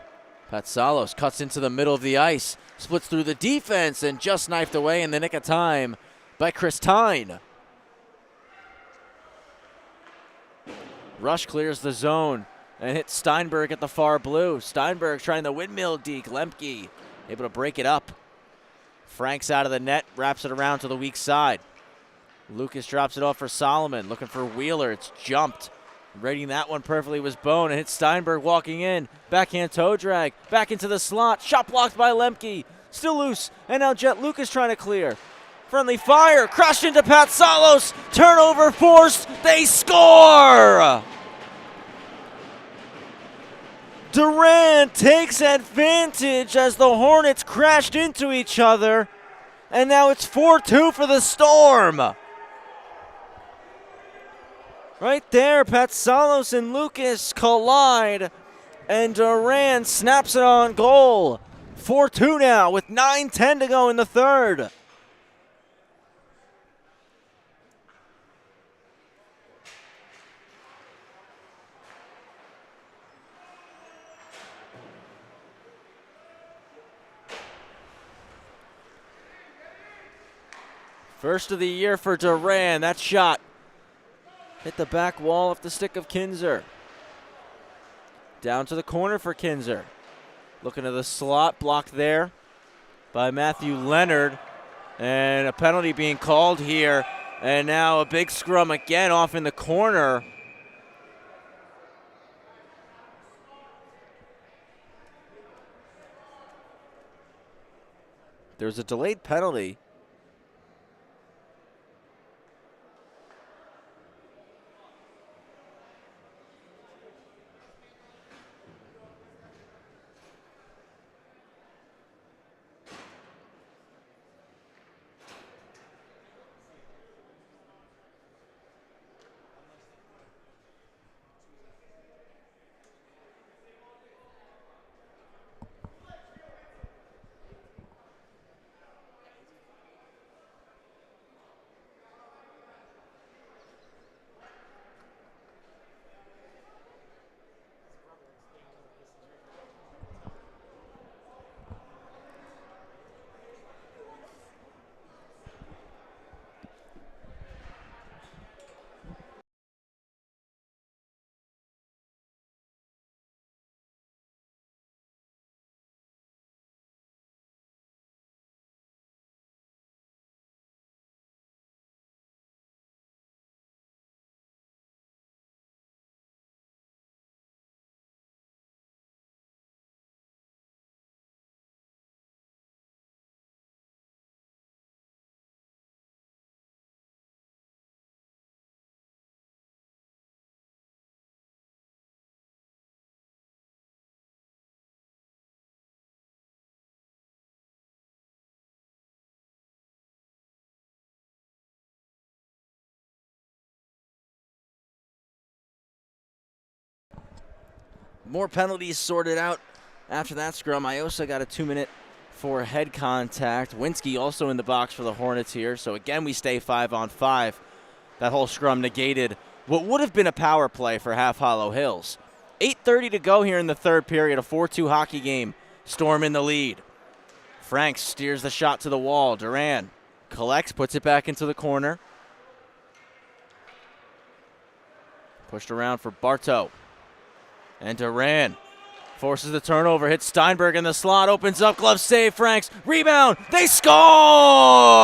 Patsalos cuts into the middle of the ice, splits through the defense, and just knifed away in the nick of time by Chris Tyne. Rush clears the zone and hits Steinberg at the far blue. Steinberg trying the windmill deke. Lemke able to break it up. Franks out of the net, wraps it around to the weak side. Lucas drops it off for Solomon, looking for Wheeler. It's jumped Rating that one perfectly was Bone, and hits Steinberg walking in. Backhand toe drag, back into the slot. Shot blocked by Lemke. Still loose, and now Jet Lucas trying to clear. Friendly fire, crushed into Patsalos. Turnover forced, they score! Durant takes advantage as the Hornets crashed into each other, and now it's 4-2 for the Storm. Right there, Patsalos and Lucas collide, and Durant snaps it on goal. 4-2 now with 9:10 to go in the third. First of the year for Durant. That shot hit the back wall off the stick of Kinzer. Down to the corner for Kinzer. Looking to the slot, blocked there by Matthew Leonard. And a penalty being called here. And now a big scrum again off in the corner. There's a delayed penalty. More penalties sorted out after that scrum. NYIHSHL got a 2-minute for head contact. Winsky also in the box for the Hornets here. So again, we stay 5-on-5. That whole scrum negated what would have been a power play for Half Hollow Hills. 8:30 to go here in the third period. A 4-2 hockey game. Storm in the lead. Franks steers the shot to the wall. Duran collects, puts it back into the corner. Pushed around for Bartow. And Duran forces the turnover, hits Steinberg in the slot, opens up, glove save, Franks, rebound, they score!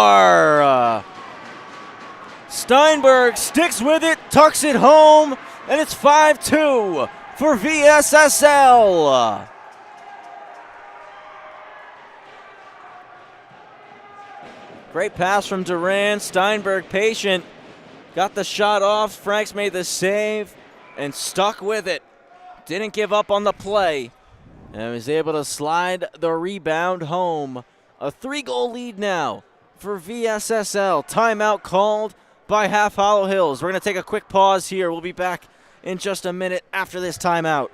Steinberg sticks with it, tucks it home, and it's 5-2 for VSSL. Great pass from Duran, Steinberg patient, got the shot off, Franks made the save, and stuck with it. Didn't give up on the play and was able to slide the rebound home. A 3-goal lead now for VSSL. Timeout called by Half Hollow Hills. We're going to take a quick pause here. We'll be back in just a minute after this timeout.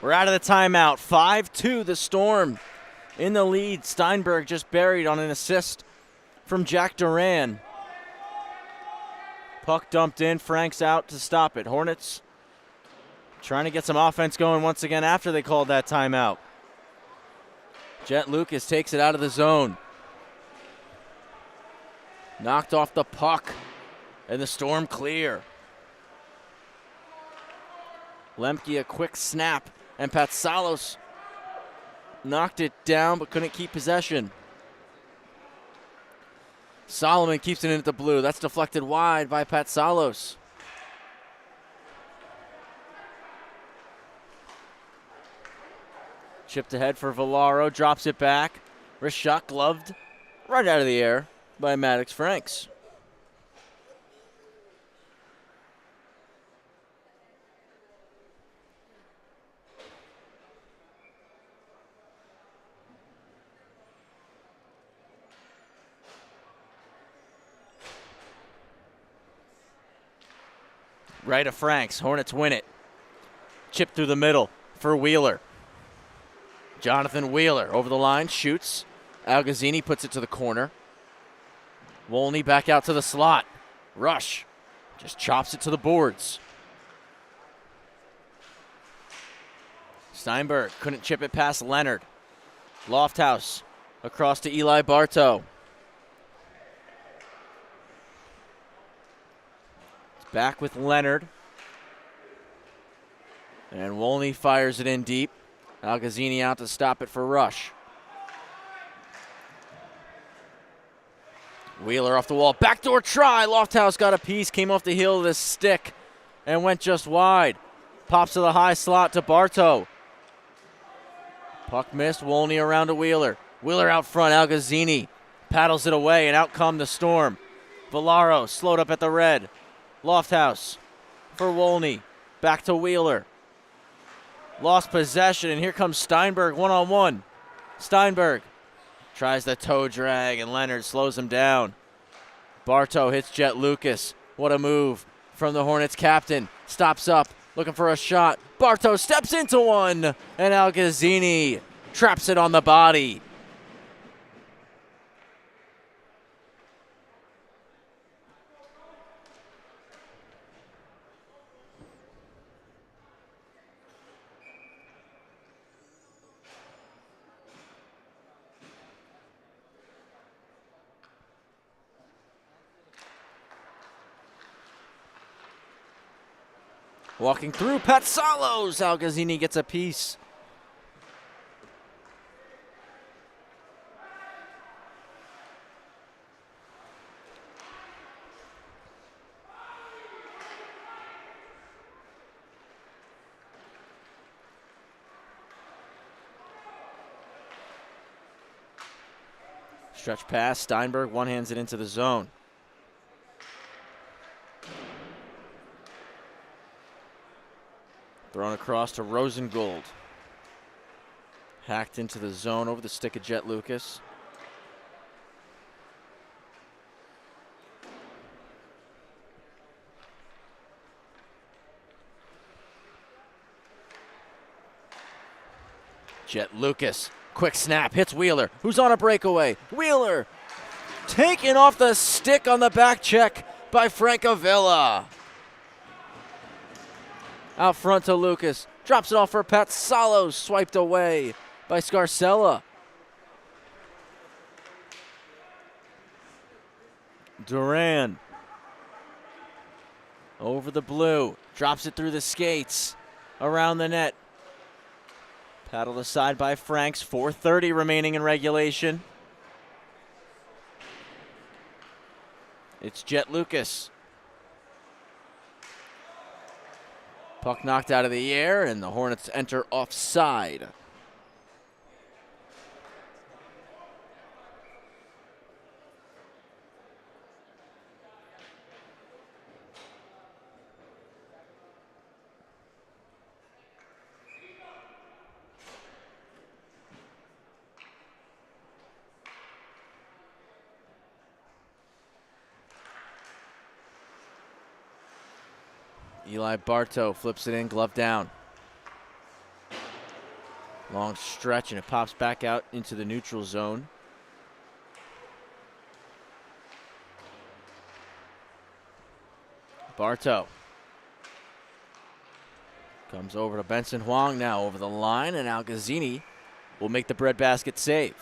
We're out of the timeout. 5-2 the Storm in the lead. Steinberg just buried on an assist from Jack Duran. Puck dumped in. Frank's out to stop it. Hornets trying to get some offense going once again after they called that timeout. Jet Lucas takes it out of the zone. Knocked off the puck, and the Storm clear. Lemke a quick snap, and Patsalos knocked it down but couldn't keep possession. Solomon keeps it in at the blue. That's deflected wide by Patsalos. Chipped ahead for Villaro, drops it back. Wrist shot gloved right out of the air by Maddox Franks. Right of Franks. Hornets win it. Chip through the middle for Wheeler. Jonathan Wheeler over the line, shoots. Alguazini puts it to the corner. Wolney back out to the slot. Rush just chops it to the boards. Steinberg couldn't chip it past Leonard. Lofthouse across to Eli Bartow. It's back with Leonard. And Wolney fires it in deep. Alguazini out to stop it for Rush. Wheeler off the wall. Backdoor try. Lofthouse got a piece. Came off the heel of the stick and went just wide. Pops to the high slot to Bartow. Puck missed. Wolney around to Wheeler. Wheeler out front. Alguazini paddles it away, and out come the Storm. Villaro slowed up at the red. Lofthouse for Wolney. Back to Wheeler. Lost possession, and here comes Steinberg one-on-one. Steinberg tries the toe drag, and Leonard slows him down. Bartow hits Jet Lucas. What a move from the Hornets captain. Stops up, looking for a shot. Bartow steps into one, and Alguazini traps it on the body. Walking through Patsalos. Alguazini gets a piece. Stretch pass. Steinberg one-hands it into the zone. Thrown across to Rosengold. Hacked into the zone over the stick of Jet Lucas. Jet Lucas, quick snap, hits Wheeler, who's on a breakaway. Wheeler taken off the stick on the back check by Francavilla. Out front to Lucas. Drops it off for Patsalos. Swiped away by Scarcella. Duran. Over the blue. Drops it through the skates. Around the net. Paddled aside by Franks. 4:30 remaining in regulation. It's Jet Lucas. Puck knocked out of the air, and the Hornets enter offside. Eli Bartow flips it in, glove down. Long stretch, and it pops back out into the neutral zone. Bartow comes over to Benson Huang now over the line, and Algazzini will make the breadbasket save.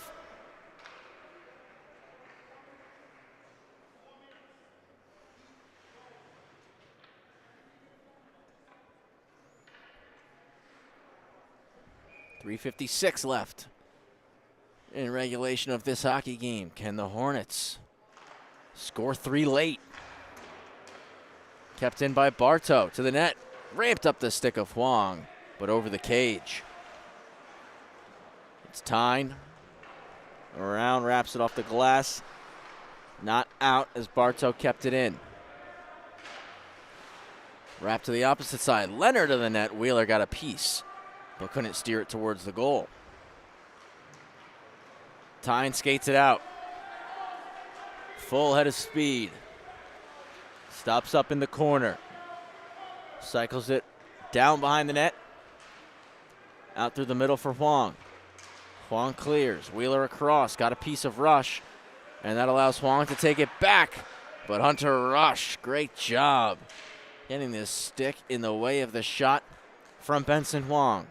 .356 left in regulation of this hockey game. Can the Hornets score 3 late? Kept in by Bartow to the net. Ramped up the stick of Huang, but over the cage. It's Tyne. Around, wraps it off the glass. Not out as Bartow kept it in. Wrap to the opposite side. Leonard to the net. Wheeler got a piece, but couldn't steer it towards the goal. Tyne skates it out. Full head of speed. Stops up in the corner. Cycles it down behind the net. Out through the middle for Huang. Huang clears. Wheeler across. Got a piece of Rush. And that allows Huang to take it back. But Hunter Rush, great job getting this stick in the way of the shot from Benson Huang.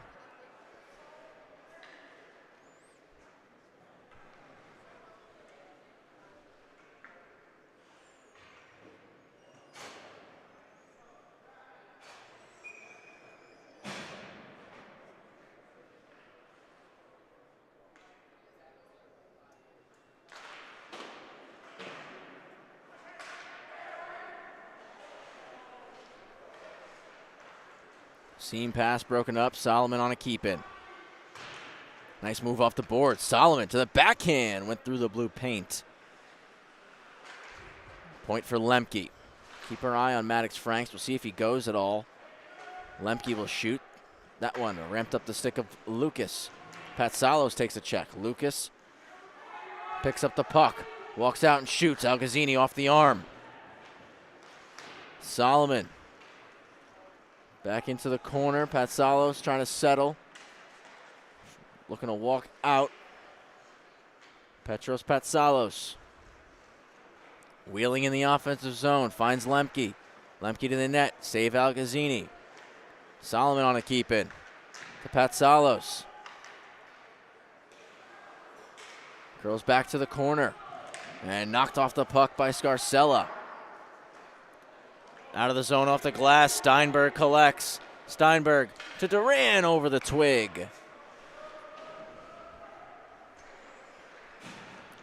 Seam pass broken up. Solomon on a keep-in. Nice move off the board. Solomon to the backhand. Went through the blue paint. Point for Lemke. Keep our eye on Maddox Franks. We'll see if he goes at all. Lemke will shoot. That one ramped up the stick of Lucas. Patsalos takes a check. Lucas picks up the puck. Walks out and shoots. Algazzini off the arm. Solomon. Back into the corner. Patsalos trying to settle. Looking to walk out. Petros Patsalos. Wheeling in the offensive zone. Finds Lemke. Lemke to the net. Save Algazzini. Solomon on a keep-in. To Patsalos. Curls back to the corner. And knocked off the puck by Scarcella. Out of the zone off the glass. Steinberg collects. Steinberg to Duran over the twig.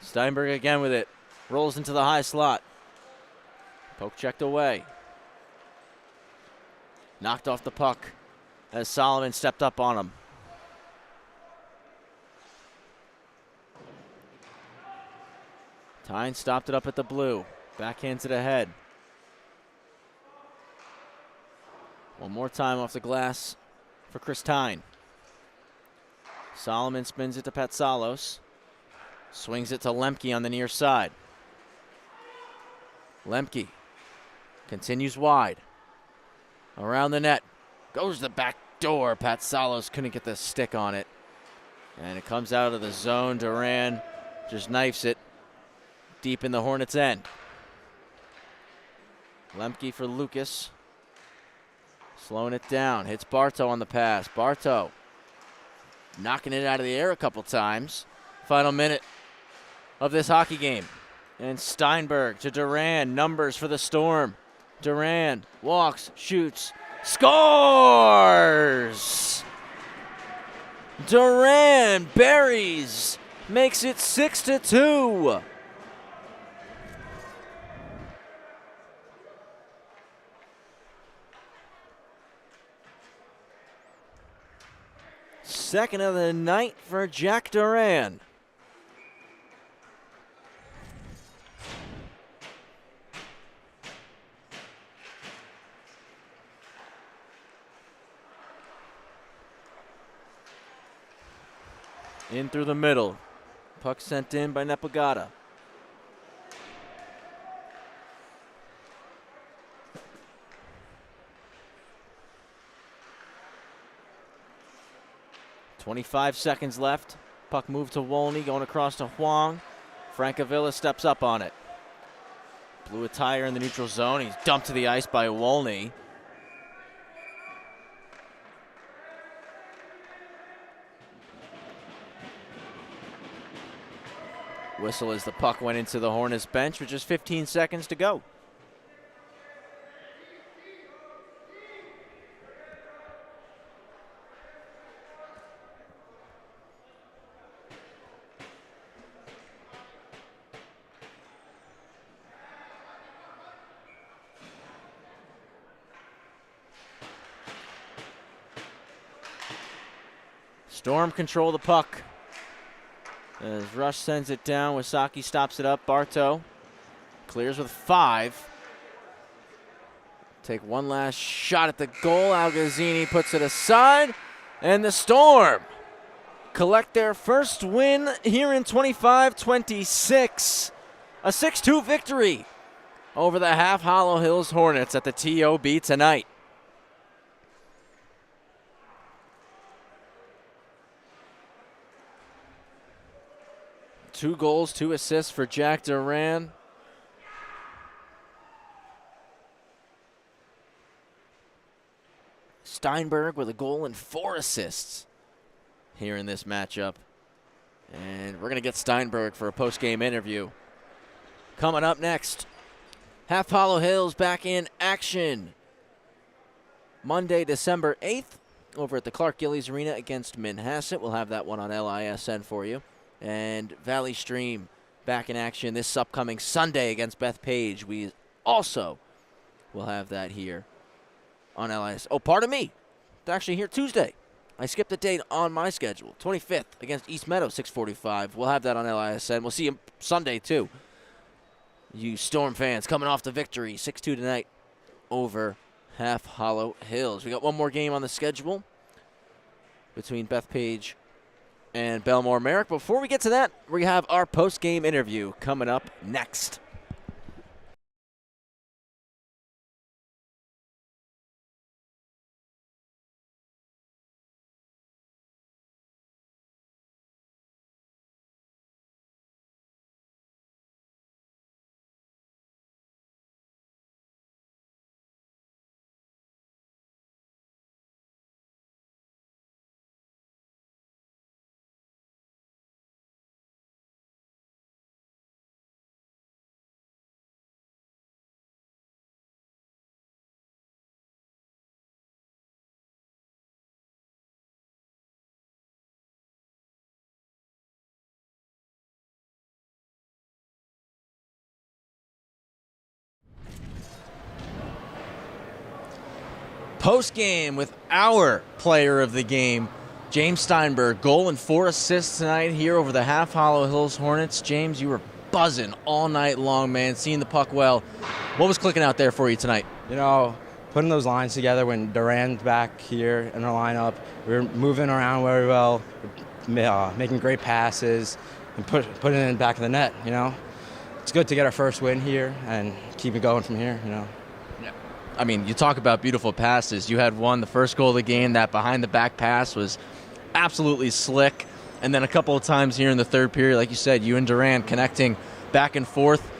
Steinberg again with it. Rolls into the high slot. Poke checked away. Knocked off the puck as Solomon stepped up on him. Tyne stopped it up at the blue. Backhands it ahead. One more time off the glass for Chris Tyne. Solomon spins it to Patsalos. Swings it to Lemke on the near side. Lemke continues wide. Around the net. Goes the back door. Patsalos couldn't get the stick on it. And it comes out of the zone. Duran just knifes it deep in the Hornets' end. Lemke for Lucas. Slowing it down. Hits Bartow on the pass. Bartow knocking it out of the air a couple times. Final minute of this hockey game. And Steinberg to Duran. Numbers for the Storm. Duran walks, shoots, scores! Duran buries, makes it 6-2. Second of the night for Jack Duran. In through the middle. Puck sent in by Nepogata. 25 seconds left. Puck moved to Wolney, going across to Huang. Francavilla steps up on it. Blew a tire in the neutral zone. He's dumped to the ice by Wolney. Whistle as the puck went into the Hornets bench with just 15 seconds to go. Storm control the puck. As Rush sends it down, Wasaki stops it up. Bartow clears with 5. Take one last shot at the goal. Alguazini puts it aside. And the Storm collect their first win here in 25-26. A 6-2 victory over the Half Hollow Hills Hornets at the TOB tonight. Two goals, 2 assists for Jack Duran. Steinberg with a goal and 4 assists here in this matchup. And we're going to get Steinberg for a post-game interview. Coming up next, Half Hollow Hills back in action. Monday, December 8th, over at the Clark Gillies Arena against NYIHSHL. We'll have that one on LISN for you. And Valley Stream back in action this upcoming Sunday against Bethpage. We also will have that here on LIS. Oh, pardon me. It's actually here Tuesday. I skipped a date on my schedule. 25th against East Meadow, 6:45. We'll have that on LISN. We'll see you Sunday, too. You Storm fans coming off the victory, 6-2 tonight over Half Hollow Hills. We got one more game on the schedule between Bethpage and Belmore Merrick. Before we get to that, we have our post-game interview coming up next. Post-game with our player of the game, James Steinberg. Goal and 4 assists tonight here over the Half Hollow Hills Hornets. James, you were buzzing all night long, man, seeing the puck well. What was clicking out there for you tonight? You know, putting those lines together when Duran's back here in our lineup, we were moving around very well, making great passes, and putting it in the back of the net, you know. It's good to get our first win here and keep it going from here, you know. I mean, you talk about beautiful passes. You had one, the first goal of the game, that behind-the-back pass was absolutely slick. And then a couple of times here in the third period, like you said, you and Duran connecting back and forth.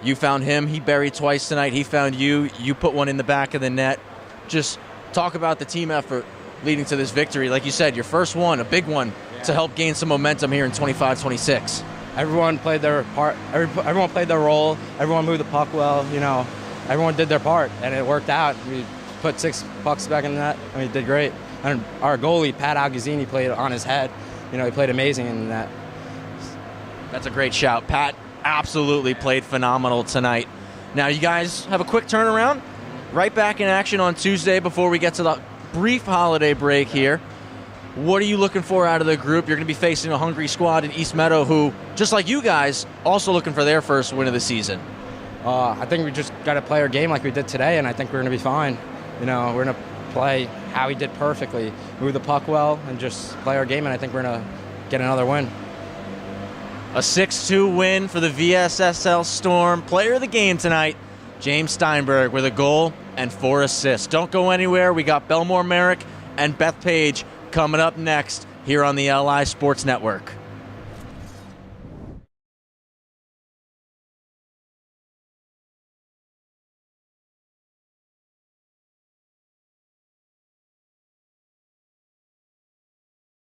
You found him. He buried twice tonight. He found you. You put one in the back of the net. Just talk about the team effort leading to this victory. Like you said, your first one, a big one, to help gain some momentum here in 25-26. Everyone played their part. Everyone played their role. Everyone moved the puck well, you know. Everyone did their part, and it worked out. We put 6 pucks back in the net, and we did great. And our goalie, Pat Alguazini, played on his head. You know, he played amazing in that. That's a great shout. Pat absolutely played phenomenal tonight. Now, you guys have a quick turnaround. Right back in action on Tuesday before we get to the brief holiday break here. What are you looking for out of the group? You're going to be facing a hungry squad in East Meadow who, just like you guys, also looking for their first win of the season. I think we just got to play our game like we did today, and I think we're going to be fine. You know, we're going to play how we did perfectly, move the puck well, and just play our game, and I think we're going to get another win. A 6-2 win for the VSSL Storm. Player of the game tonight, James Steinberg, with a goal and 4 assists. Don't go anywhere. We got Belmore Merrick and Bethpage coming up next here on the LI Sports Network.